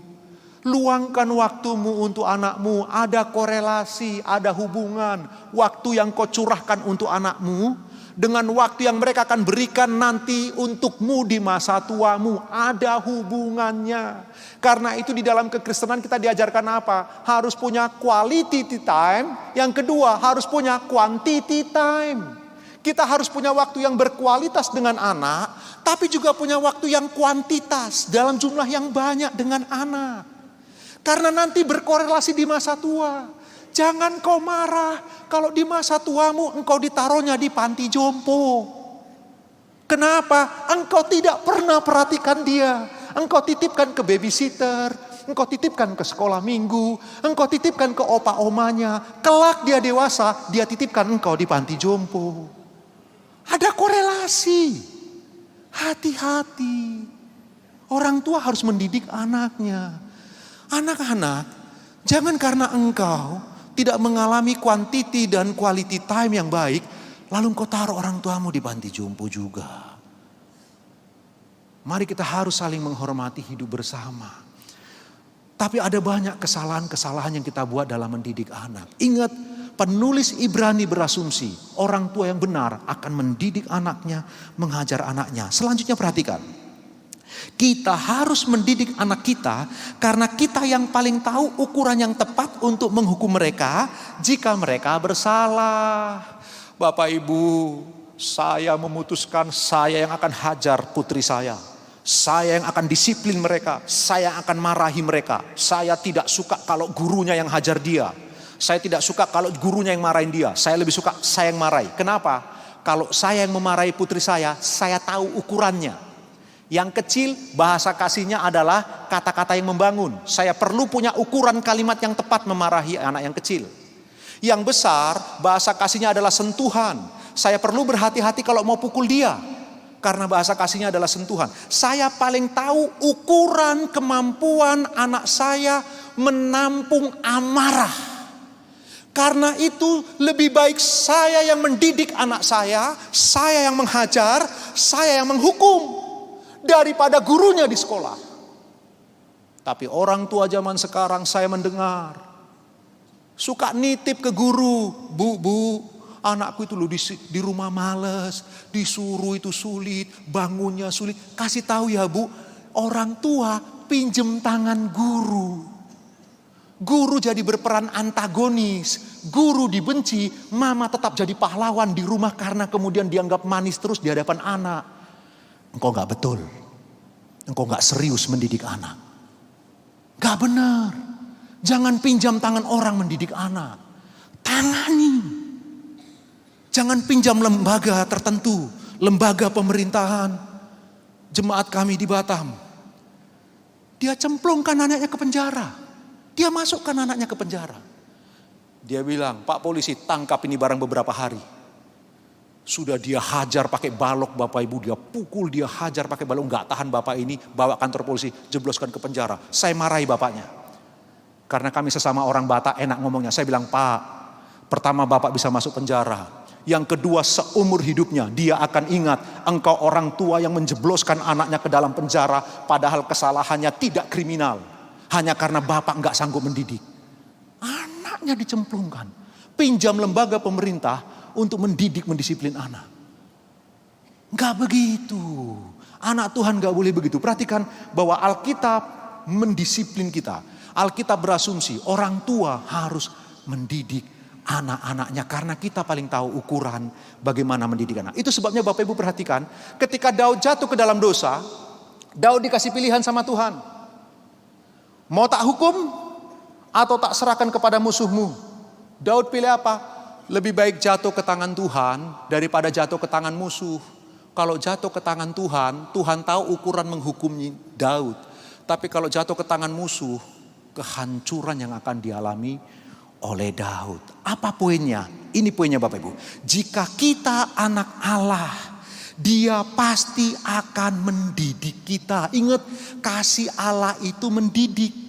Luangkan waktumu untuk anakmu. Ada korelasi, ada hubungan. Waktu yang kau curahkan untuk anakmu dengan waktu yang mereka akan berikan nanti untukmu di masa tuamu. Ada hubungannya. Karena itu di dalam kekristenan kita diajarkan apa? Harus punya quality time. Yang kedua harus punya quantity time. Kita harus punya waktu yang berkualitas dengan anak. Tapi juga punya waktu yang kuantitas dalam jumlah yang banyak dengan anak. Karena nanti berkorelasi di masa tua. Jangan kau marah kalau di masa tuamu engkau ditaruhnya di panti jompo. Kenapa? Engkau tidak pernah perhatikan dia. Engkau titipkan ke babysitter, engkau titipkan ke sekolah minggu, engkau titipkan ke opa-omanya. Kelak dia dewasa, dia titipkan engkau di panti jompo. Ada korelasi. Hati-hati. Orang tua harus mendidik anaknya. Anak-anak, jangan karena engkau tidak mengalami quantity dan quality time yang baik, lalu engkau taruh orang tuamu di panti jompo juga. Mari kita harus saling menghormati hidup bersama. Tapi ada banyak kesalahan-kesalahan yang kita buat dalam mendidik anak. Ingat, penulis Ibrani berasumsi orang tua yang benar akan mendidik anaknya, menghajar anaknya. Selanjutnya perhatikan. Kita harus mendidik anak kita karena kita yang paling tahu ukuran yang tepat untuk menghukum mereka jika mereka bersalah. Bapak Ibu, saya memutuskan saya yang akan hajar putri saya. Saya yang akan disiplin mereka. Saya yang akan marahi mereka. Saya tidak suka kalau gurunya yang hajar dia. Saya tidak suka kalau gurunya yang marahin dia. Saya lebih suka saya yang marahi. Kenapa? Kalau saya yang memarahi putri saya tahu ukurannya. Yang kecil bahasa kasihnya adalah kata-kata yang membangun. Saya perlu punya ukuran kalimat yang tepat memarahi anak yang kecil. Yang besar bahasa kasihnya adalah sentuhan. Saya perlu berhati-hati kalau mau pukul dia. Karena bahasa kasihnya adalah sentuhan. Saya paling tahu ukuran kemampuan anak saya menampung amarah. Karena itu lebih baik saya yang mendidik anak saya yang menghajar, saya yang menghukum, daripada gurunya di sekolah. Tapi orang tua zaman sekarang saya mendengar, suka nitip ke guru, Bu, anakku itu loh di rumah males, disuruh itu sulit, bangunnya sulit. Kasih tahu ya Bu, orang tua pinjem tangan guru. Guru jadi berperan antagonis, guru dibenci, mama tetap jadi pahlawan di rumah karena kemudian dianggap manis terus di hadapan anak. Engkau gak betul, engkau gak serius mendidik anak. Gak benar, jangan pinjam tangan orang mendidik anak. Tangani. Jangan pinjam lembaga tertentu, lembaga pemerintahan. Jemaat kami di Batam, dia cemplungkan anaknya ke penjara. Dia masukkan anaknya ke penjara. Dia bilang, Pak polisi tangkap ini barang beberapa hari. Sudah dia hajar pakai balok Bapak Ibu. Dia pukul, dia hajar pakai balok. Gak tahan Bapak ini, bawa kantor polisi, jebloskan ke penjara. Saya marahi Bapaknya. Karena kami sesama orang Batak enak ngomongnya. Saya bilang, Pak, pertama Bapak bisa masuk penjara. Yang kedua seumur hidupnya dia akan ingat engkau orang tua yang menjebloskan anaknya ke dalam penjara. Padahal kesalahannya tidak kriminal. Hanya karena bapak gak sanggup mendidik. Anaknya dicemplungkan. Pinjam lembaga pemerintah untuk mendidik, mendisiplin anak. Gak begitu. Anak Tuhan gak boleh begitu. Perhatikan bahwa Alkitab mendisiplin kita. Alkitab berasumsi orang tua harus mendidik anak-anaknya. Karena kita paling tahu ukuran bagaimana mendidik anak. Itu sebabnya Bapak Ibu perhatikan. Ketika Daud jatuh ke dalam dosa, Daud dikasih pilihan sama Tuhan. Mau tak hukum atau tak serahkan kepada musuhmu? Daud pilih apa? Lebih baik jatuh ke tangan Tuhan daripada jatuh ke tangan musuh. Kalau jatuh ke tangan Tuhan, Tuhan tahu ukuran menghukumnya Daud. Tapi kalau jatuh ke tangan musuh, kehancuran yang akan dialami oleh Daud. Apa poinnya? Ini poinnya Bapak Ibu. Jika kita anak Allah, Dia pasti akan mendidik kita. Ingat, kasih Allah itu mendidik.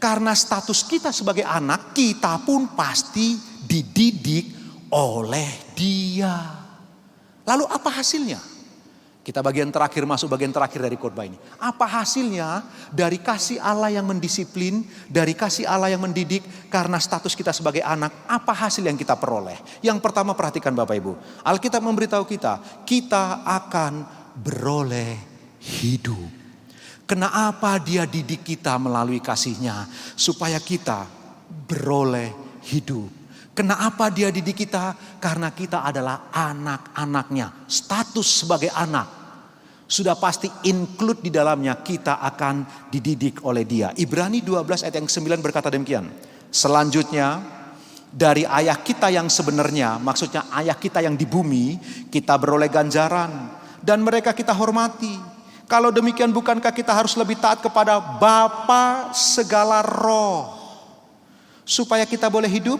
Karena status kita sebagai anak, kita pun pasti dididik oleh Dia. Lalu apa hasilnya? Kita bagian terakhir, masuk bagian terakhir dari khotbah ini. Apa hasilnya dari kasih Allah yang mendisiplin, dari kasih Allah yang mendidik, karena status kita sebagai anak, apa hasil yang kita peroleh? Yang pertama, perhatikan Bapak Ibu. Alkitab memberitahu kita akan beroleh hidup. Kenapa Dia didik kita melalui kasih-Nya? Supaya kita beroleh hidup. Kenapa Dia didik kita? Karena kita adalah anak-anaknya. Status sebagai anak sudah pasti include di dalamnya, kita akan dididik oleh Dia. Ibrani 12 ayat yang 9 berkata demikian. Selanjutnya, dari ayah kita yang sebenarnya, maksudnya ayah kita yang di bumi, kita beroleh ganjaran dan mereka kita hormati. Kalau demikian, bukankah kita harus lebih taat kepada Bapa segala roh supaya kita boleh hidup?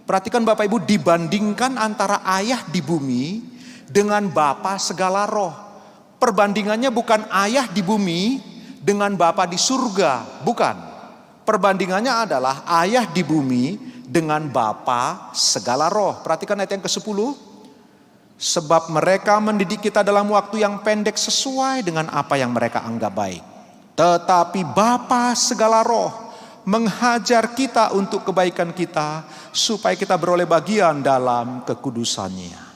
Perhatikan Bapak Ibu, dibandingkan antara ayah di bumi dengan Bapa segala roh. Perbandingannya bukan ayah di bumi dengan Bapa di surga, bukan. Perbandingannya adalah ayah di bumi dengan Bapa segala roh. Perhatikan ayat yang ke-10. Sebab mereka mendidik kita dalam waktu yang pendek sesuai dengan apa yang mereka anggap baik. Tetapi Bapa segala roh menghajar kita untuk kebaikan kita, supaya kita beroleh bagian dalam kekudusannya.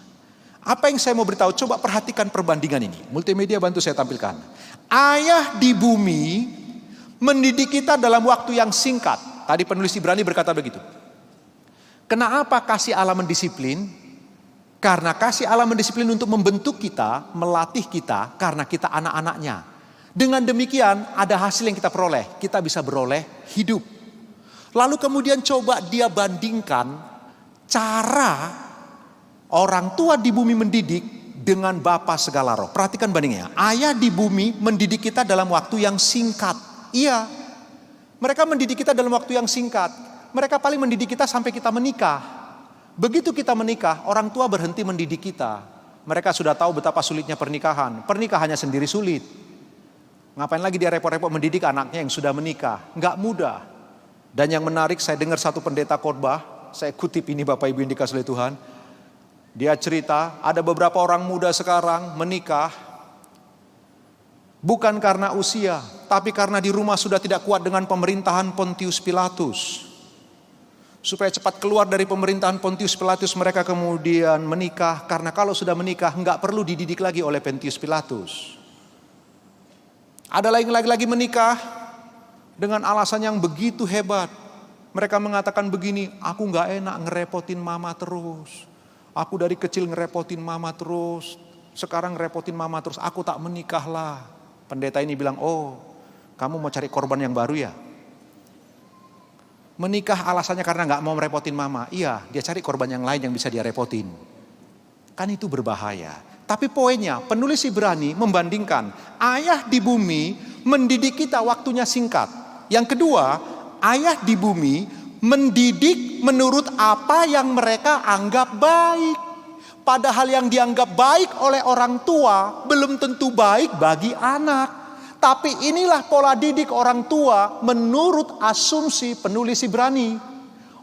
Apa yang saya mau beritahu? Coba perhatikan perbandingan ini. Multimedia bantu saya tampilkan. Ayah di bumi mendidik kita dalam waktu yang singkat. Tadi penulis Ibrani berkata begitu. Kenapa kasih Allah mendisiplin? Karena kasih Allah mendisiplin untuk membentuk kita, melatih kita, karena kita anak-anaknya. Dengan demikian ada hasil yang kita peroleh. Kita bisa beroleh hidup. Lalu kemudian coba dia bandingkan cara orang tua di bumi mendidik dengan Bapa segala roh. Perhatikan bandingnya. Ayah di bumi mendidik kita dalam waktu yang singkat. Iya, mereka mendidik kita dalam waktu yang singkat. Mereka paling mendidik kita sampai kita menikah. Begitu kita menikah, orang tua berhenti mendidik kita. Mereka sudah tahu betapa sulitnya pernikahan. Pernikahannya sendiri sulit. Ngapain lagi dia repot-repot mendidik anaknya yang sudah menikah? Nggak mudah. Dan yang menarik, saya dengar satu pendeta khotbah, saya kutip ini Bapak Ibu yang dikasihi oleh Tuhan. Dia cerita, ada beberapa orang muda sekarang menikah bukan karena usia, tapi karena di rumah sudah tidak kuat dengan pemerintahan Pontius Pilatus. Supaya cepat keluar dari pemerintahan Pontius Pilatus, mereka kemudian menikah. Karena kalau sudah menikah, nggak perlu dididik lagi oleh Pontius Pilatus. Ada lagi menikah dengan alasan yang begitu hebat. Mereka mengatakan begini, aku nggak enak ngerepotin mama terus. Aku dari kecil ngerepotin mama terus. Sekarang ngerepotin mama terus, aku tak menikahlah. Pendeta ini bilang, oh kamu mau cari korban yang baru ya? Menikah alasannya karena nggak mau merepotin mama. Iya, dia cari korban yang lain yang bisa dia repotin. Kan itu berbahaya. Tapi poinnya, penulis Ibrani membandingkan ayah di bumi mendidik kita waktunya singkat. Yang kedua, ayah di bumi mendidik menurut apa yang mereka anggap baik. Padahal yang dianggap baik oleh orang tua belum tentu baik bagi anak. Tapi inilah pola didik orang tua menurut asumsi penulis Ibrani.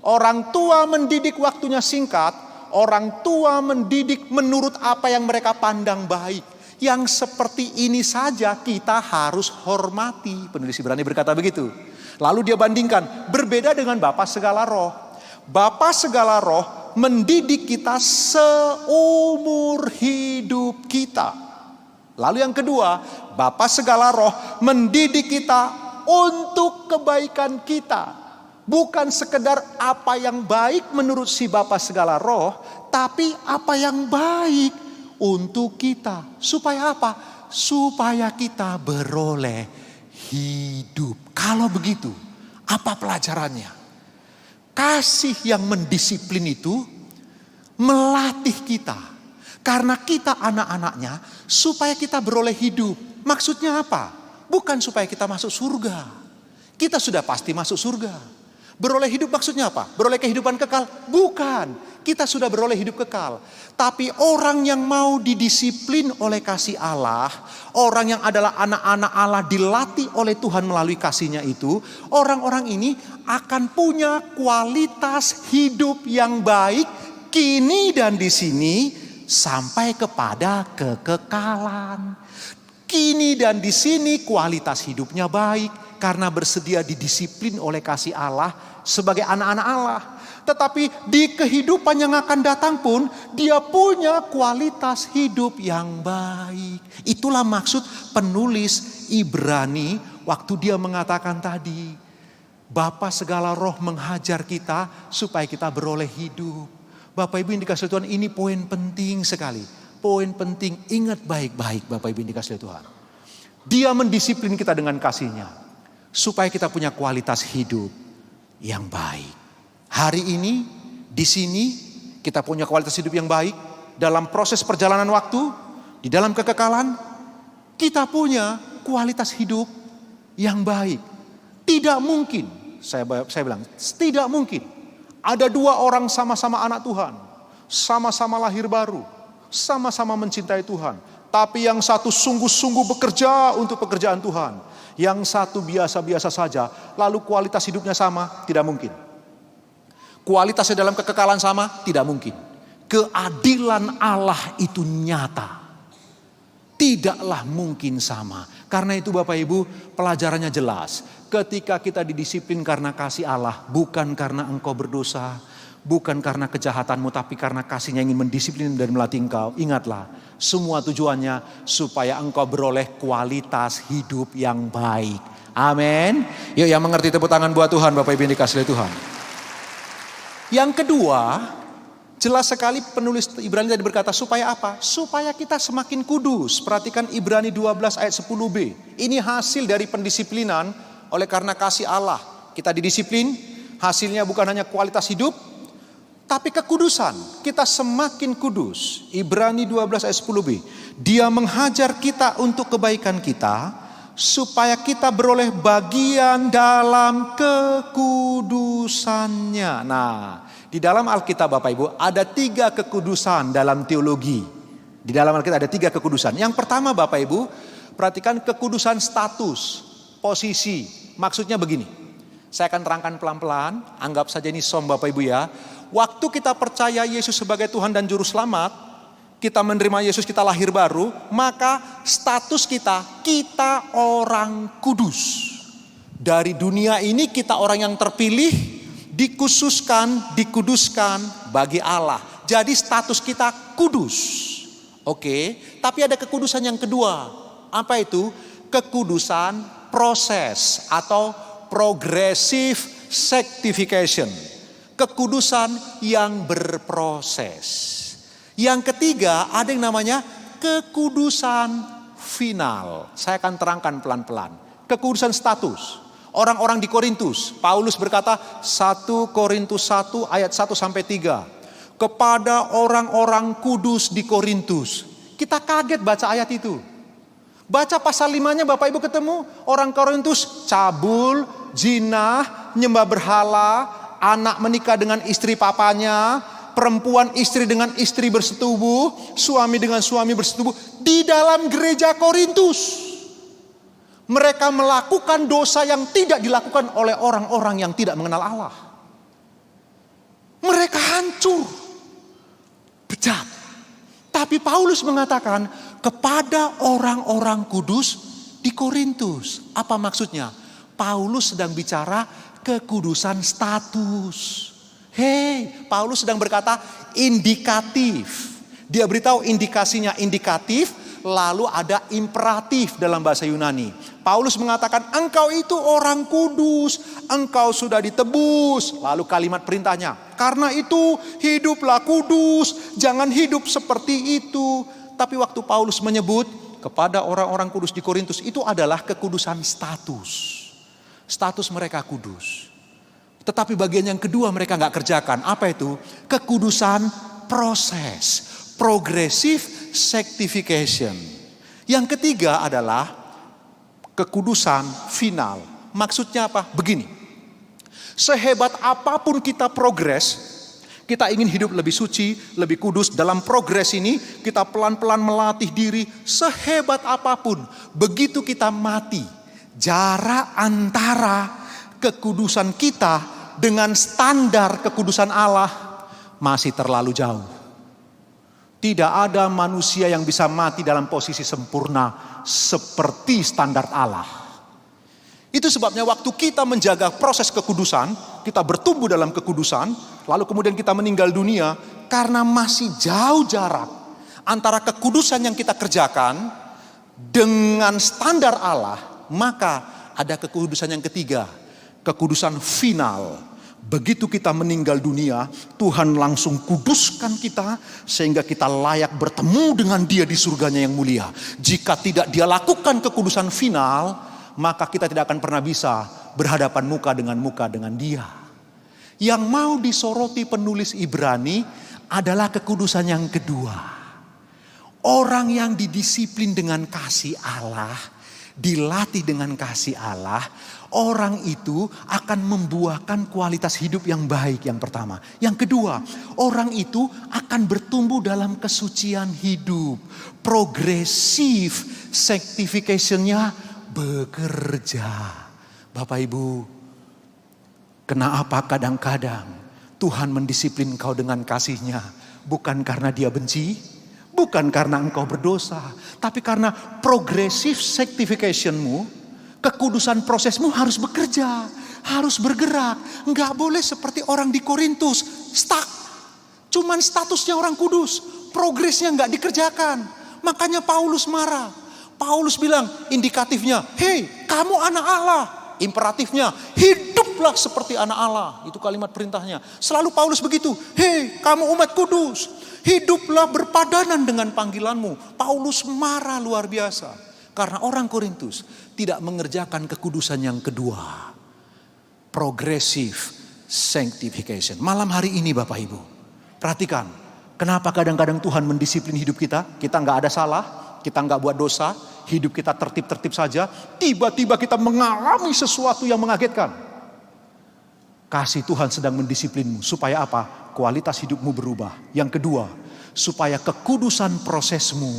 Orang tua mendidik waktunya singkat, orang tua mendidik menurut apa yang mereka pandang baik. Yang seperti ini saja kita harus hormati. Penulis Ibrani berkata begitu. Lalu dia bandingkan, berbeda dengan Bapa segala roh. Bapa segala roh mendidik kita seumur hidup kita. Lalu yang kedua, Bapa segala roh mendidik kita untuk kebaikan kita. Bukan sekedar apa yang baik menurut si Bapa segala roh, tapi apa yang baik untuk kita. Supaya apa? Supaya kita beroleh hidup. Kalau begitu, apa pelajarannya? Kasih yang mendisiplin itu melatih kita. Karena kita anak-anaknya, supaya kita beroleh hidup. Maksudnya apa? Bukan supaya kita masuk surga. Kita sudah pasti masuk surga. Beroleh hidup maksudnya apa? Beroleh kehidupan kekal? Bukan. Kita sudah beroleh hidup kekal. Tapi orang yang mau didisiplin oleh kasih Allah, orang yang adalah anak-anak Allah dilatih oleh Tuhan melalui kasihnya itu, orang-orang ini akan punya kualitas hidup yang baik kini dan di sini, sampai kepada kekekalan. Kini dan di sini kualitas hidupnya baik karena bersedia didisiplin oleh kasih Allah sebagai anak-anak Allah. Tetapi di kehidupan yang akan datang pun dia punya kualitas hidup yang baik. Itulah maksud penulis Ibrani waktu dia mengatakan tadi, Bapa segala roh menghajar kita supaya kita beroleh hidup. Bapak Ibu yang dikasihi Tuhan, ini poin penting sekali. Poin penting, ingat baik-baik Bapak Ibu yang dikasihi Tuhan. Dia mendisiplin kita dengan kasihnya. Supaya kita punya kualitas hidup yang baik. Hari ini, di sini, kita punya kualitas hidup yang baik. Dalam proses perjalanan waktu, di dalam kekekalan, kita punya kualitas hidup yang baik. Tidak mungkin, saya bilang, tidak mungkin. Ada dua orang sama-sama anak Tuhan, sama-sama lahir baru, sama-sama mencintai Tuhan. Tapi yang satu sungguh-sungguh bekerja untuk pekerjaan Tuhan. Yang satu biasa-biasa saja, lalu kualitas hidupnya sama, tidak mungkin. Kualitasnya dalam kekekalan sama, tidak mungkin. Keadilan Allah itu nyata. Tidaklah mungkin sama. Karena itu Bapak Ibu, pelajarannya jelas. Ketika kita didisiplin karena kasih Allah, bukan karena engkau berdosa, bukan karena kejahatanmu, tapi karena kasihnya ingin mendisiplin dan melatih engkau. Ingatlah, semua tujuannya supaya engkau beroleh kualitas hidup yang baik. Amin. Yuk yang mengerti tepuk tangan buat Tuhan, Bapak Ibu yang dikasihi Tuhan. Yang kedua, jelas sekali penulis Ibrani tadi berkata supaya apa? Supaya kita semakin kudus. Perhatikan Ibrani 12 ayat 10b. Ini hasil dari pendisiplinan. Oleh karena kasih Allah, kita didisiplin, hasilnya bukan hanya kualitas hidup, tapi kekudusan. Kita semakin kudus. Ibrani 12 ayat 10b. Dia menghajar kita untuk kebaikan kita, supaya kita beroleh bagian dalam kekudusannya. Nah, di dalam Alkitab Bapak Ibu, ada 3 kekudusan dalam teologi. Di dalam Alkitab ada 3 kekudusan. Yang pertama Bapak Ibu, perhatikan kekudusan status, posisi. Maksudnya begini, saya akan terangkan pelan-pelan, anggap saja ini som Bapak Ibu ya. Waktu kita percaya Yesus sebagai Tuhan dan Juru Selamat, kita menerima Yesus, kita lahir baru, maka status kita orang kudus. Dari dunia ini kita orang yang terpilih, dikuduskan bagi Allah. Jadi status kita kudus. Oke, tapi ada kekudusan yang kedua. Apa itu? Kekudusan proses atau progressive sanctification. Kekudusan yang berproses. Yang ketiga ada yang namanya kekudusan final. Saya akan terangkan pelan-pelan. Kekudusan status. Orang-orang di Korintus, Paulus berkata 1 Korintus 1 ayat 1 sampai 3. Kepada orang-orang kudus di Korintus. Kita kaget baca ayat itu. Baca pasal 5-nya Bapak Ibu ketemu orang Korintus cabul, zina, nyembah berhala, anak menikah dengan istri papanya, perempuan istri dengan istri bersetubuh, suami dengan suami bersetubuh di dalam gereja Korintus. Mereka melakukan dosa yang tidak dilakukan oleh orang-orang yang tidak mengenal Allah. Mereka hancur, bejat. Tapi Paulus mengatakan kepada orang-orang kudus di Korintus. Apa maksudnya? Paulus sedang bicara kekudusan status. Hei, Paulus sedang berkata indikatif. Dia beritahu indikasinya indikatif, lalu ada imperatif dalam bahasa Yunani. Paulus mengatakan engkau itu orang kudus, engkau sudah ditebus. Lalu kalimat perintahnya, karena itu hiduplah kudus, jangan hidup seperti itu. Tapi waktu Paulus menyebut kepada orang-orang kudus di Korintus, itu adalah kekudusan status. Status mereka kudus. Tetapi bagian yang kedua mereka gak kerjakan. Apa itu? Kekudusan proses. Progressive sanctification. Yang ketiga adalah kekudusan final. Maksudnya apa? Begini. Sehebat apapun kita progres, kita ingin hidup lebih suci, lebih kudus. Dalam progres ini kita pelan-pelan melatih diri. Sehebat apapun, begitu kita mati, jarak antara kekudusan kita dengan standar kekudusan Allah masih terlalu jauh. Tidak ada manusia yang bisa mati dalam posisi sempurna seperti standar Allah. Itu sebabnya waktu kita menjaga proses kekudusan, kita bertumbuh dalam kekudusan, lalu kemudian kita meninggal dunia, karena masih jauh jarak antara kekudusan yang kita kerjakan dengan standar Allah, maka ada kekudusan yang ketiga, kekudusan final. Begitu kita meninggal dunia, Tuhan langsung kuduskan kita sehingga kita layak bertemu dengan Dia di surganya yang mulia. Jika tidak Dia lakukan kekudusan final, maka kita tidak akan pernah bisa berhadapan muka dengan Dia. Yang mau disoroti penulis Ibrani adalah kekudusan yang kedua. Orang yang didisiplin dengan kasih Allah, dilatih dengan kasih Allah, orang itu akan membuahkan kualitas hidup yang baik, yang pertama. Yang kedua, orang itu akan bertumbuh dalam kesucian hidup. Progressive sanctification-nya bekerja. Bapak Ibu, kenapa kadang-kadang Tuhan mendisiplin engkau dengan kasih-Nya? Bukan karena Dia benci, bukan karena engkau berdosa, tapi karena progressive sanctification-mu, kekudusan prosesmu harus bekerja, harus bergerak. Enggak boleh seperti orang di Korintus, stuck. Cuman statusnya orang kudus, progresnya enggak dikerjakan. Makanya Paulus marah. Paulus bilang indikatifnya, hei kamu anak Allah. Imperatifnya, hiduplah seperti anak Allah. Itu kalimat perintahnya. Selalu Paulus begitu, hei kamu umat kudus, hiduplah berpadanan dengan panggilanmu. Paulus marah luar biasa. Karena orang Korintus tidak mengerjakan kekudusan yang kedua. Progressive sanctification. Malam hari ini Bapak Ibu, perhatikan. Kenapa kadang-kadang Tuhan mendisiplin hidup kita? Kita gak ada salah, kita gak buat dosa, hidup kita tertib-tertib saja. Tiba-tiba kita mengalami sesuatu yang mengagetkan. Kasih Tuhan sedang mendisiplinmu. Supaya apa? Kualitas hidupmu berubah. Yang kedua, supaya kekudusan prosesmu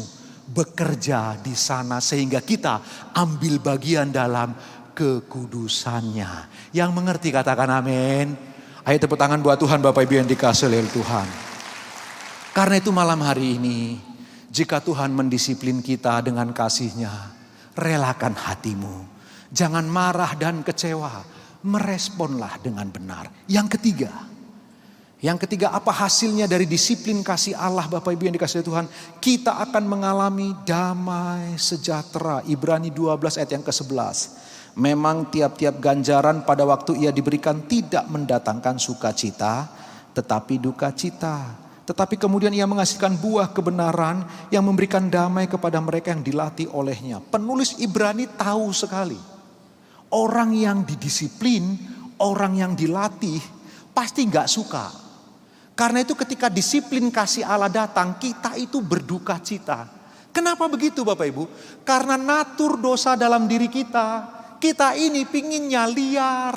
bekerja di sana sehingga kita ambil bagian dalam kekudusannya. Yang mengerti katakan amin. Ayo tepuk tangan buat Tuhan Bapak Ibu yang dikasihi oleh Tuhan. Karena itu malam hari ini, jika Tuhan mendisiplin kita dengan kasih-Nya, relakan hatimu. Jangan marah dan kecewa, meresponlah dengan benar. Yang ketiga apa hasilnya dari disiplin kasih Allah Bapak Ibu yang dikasihi Tuhan? Kita akan mengalami damai sejahtera. Ibrani 12 ayat yang ke-11. Memang tiap-tiap ganjaran pada waktu ia diberikan tidak mendatangkan sukacita, tetapi duka cita. Tetapi kemudian ia menghasilkan buah kebenaran yang memberikan damai kepada mereka yang dilatih olehnya. Penulis Ibrani tahu sekali. Orang yang didisiplin, orang yang dilatih pasti gak suka. Karena itu ketika disiplin kasih Allah datang, kita itu berduka cita. Kenapa begitu Bapak Ibu? Karena natur dosa dalam diri kita. Kita ini pinginnya liar.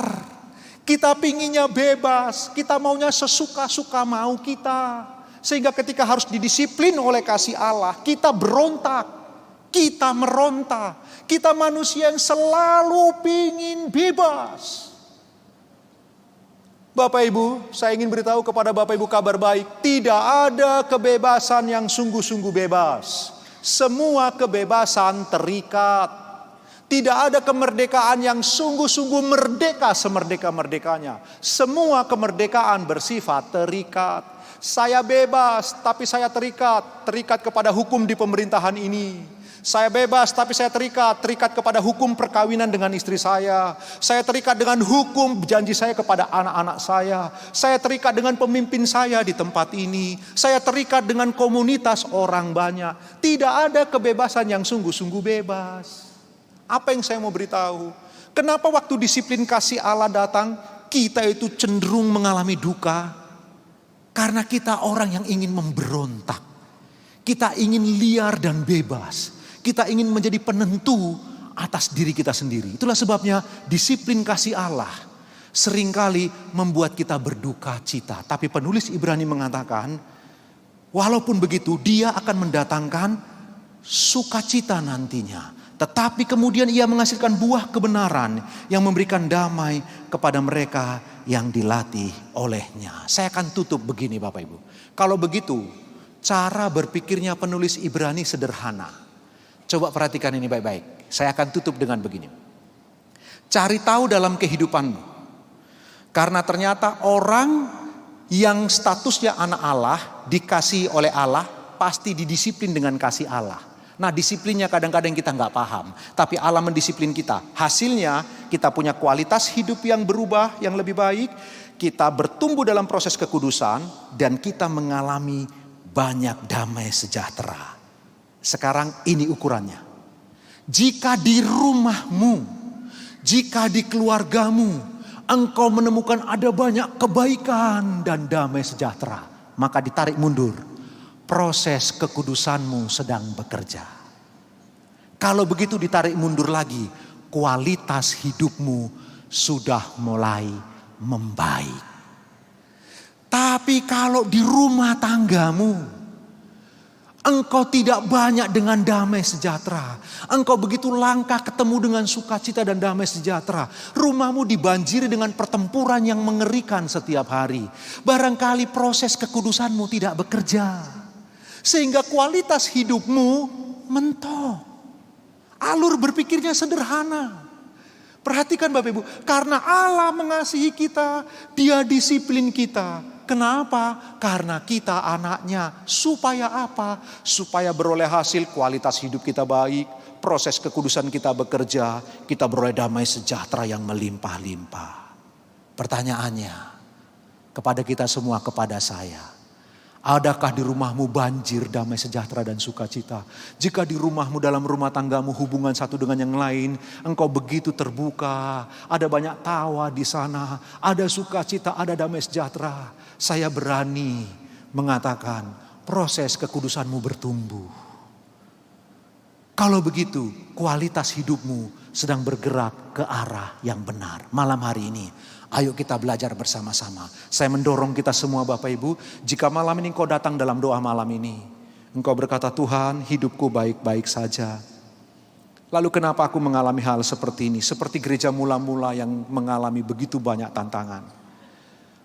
Kita pinginnya bebas. Kita maunya sesuka-suka mau kita. Sehingga ketika harus didisiplin oleh kasih Allah, kita berontak. Kita meronta. Kita manusia yang selalu pingin bebas. Bapak Ibu, saya ingin beritahu kepada Bapak Ibu kabar baik. Tidak ada kebebasan yang sungguh-sungguh bebas. Semua kebebasan terikat. Tidak ada kemerdekaan yang sungguh-sungguh merdeka semerdeka-merdekanya. Semua kemerdekaan bersifat terikat. Saya bebas tapi saya terikat. Terikat kepada hukum di pemerintahan ini. Saya bebas tapi saya terikat kepada hukum perkawinan dengan istri saya. Saya terikat dengan hukum janji saya kepada anak-anak saya. Saya terikat dengan pemimpin saya di tempat ini. Saya terikat dengan komunitas orang banyak. Tidak ada kebebasan yang sungguh-sungguh bebas. Apa yang saya mau beritahu? Kenapa waktu disiplin kasih Allah datang, kita itu cenderung mengalami duka? Karena kita orang yang ingin memberontak. Kita ingin liar dan bebas. Kita ingin menjadi penentu atas diri kita sendiri. Itulah sebabnya disiplin kasih Allah seringkali membuat kita berduka cita. Tapi penulis Ibrani mengatakan, walaupun begitu dia akan mendatangkan sukacita nantinya. Tetapi kemudian ia menghasilkan buah kebenaran yang memberikan damai kepada mereka yang dilatih olehnya. Saya akan tutup begini Bapak Ibu. Kalau begitu, cara berpikirnya penulis Ibrani sederhana. Coba perhatikan ini baik-baik. Saya akan tutup dengan begini. Cari tahu dalam kehidupanmu. Karena ternyata orang yang statusnya anak Allah, dikasihi oleh Allah, pasti didisiplin dengan kasih Allah. Nah disiplinnya kadang-kadang kita nggak paham. Tapi Allah mendisiplin kita. Hasilnya kita punya kualitas hidup yang berubah, yang lebih baik. Kita bertumbuh dalam proses kekudusan. Dan kita mengalami banyak damai sejahtera. Sekarang ini ukurannya. Jika di rumahmu, jika di keluargamu, engkau menemukan ada banyak kebaikan dan damai sejahtera, maka ditarik mundur. Proses kekudusanmu sedang bekerja. Kalau begitu ditarik mundur lagi, kualitas hidupmu sudah mulai membaik. Tapi kalau di rumah tanggamu, engkau tidak banyak dengan damai sejahtera. Engkau begitu langka ketemu dengan sukacita dan damai sejahtera. Rumahmu dibanjiri dengan pertempuran yang mengerikan setiap hari. Barangkali proses kekudusanmu tidak bekerja. Sehingga kualitas hidupmu mentok. Alur berpikirnya sederhana. Perhatikan Bapak Ibu. Karena Allah mengasihi kita, Dia disiplin kita. Kenapa? Karena kita anaknya. Supaya apa? Supaya beroleh hasil kualitas hidup kita baik. Proses kekudusan kita bekerja. Kita beroleh damai sejahtera yang melimpah-limpah. Pertanyaannya kepada kita semua, kepada saya. Adakah di rumahmu banjir damai sejahtera dan sukacita? Jika di rumahmu, dalam rumah tanggamu, hubungan satu dengan yang lain, engkau begitu terbuka, ada banyak tawa di sana, ada sukacita, ada damai sejahtera. Saya berani mengatakan proses kekudusanmu bertumbuh. Kalau begitu, kualitas hidupmu sedang bergerak ke arah yang benar. Malam hari ini, ayo kita belajar bersama-sama. Saya mendorong kita semua Bapak Ibu, jika malam ini engkau datang dalam doa malam ini, engkau berkata, Tuhan, hidupku baik-baik saja. Lalu kenapa aku mengalami hal seperti ini? Seperti gereja mula-mula yang mengalami begitu banyak tantangan.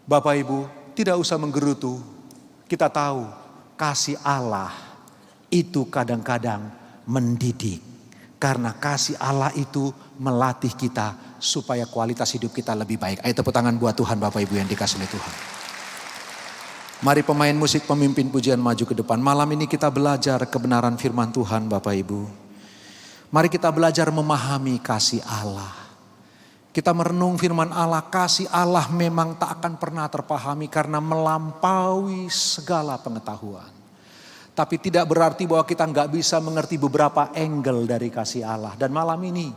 Bapak Ibu, tidak usah menggerutu. Kita tahu kasih Allah itu kadang-kadang mendidik. Karena kasih Allah itu melatih kita supaya kualitas hidup kita lebih baik. Ayo tepuk tangan buat Tuhan Bapak Ibu yang dikasihi oleh Tuhan. Mari pemain musik pemimpin pujian maju ke depan. Malam ini kita belajar kebenaran firman Tuhan Bapak Ibu. Mari kita belajar memahami kasih Allah. Kita merenung firman Allah, kasih Allah memang tak akan pernah terpahami karena melampaui segala pengetahuan. Tapi tidak berarti bahwa kita nggak bisa mengerti beberapa angle dari kasih Allah. Dan malam ini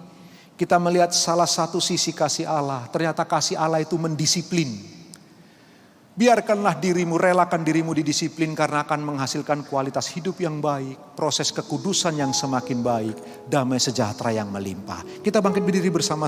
kita melihat salah satu sisi kasih Allah. Ternyata kasih Allah itu mendisiplin. Biarkanlah dirimu, relakan dirimu didisiplin karena akan menghasilkan kualitas hidup yang baik. Proses kekudusan yang semakin baik. Damai sejahtera yang melimpah. Kita bangkit berdiri bersama.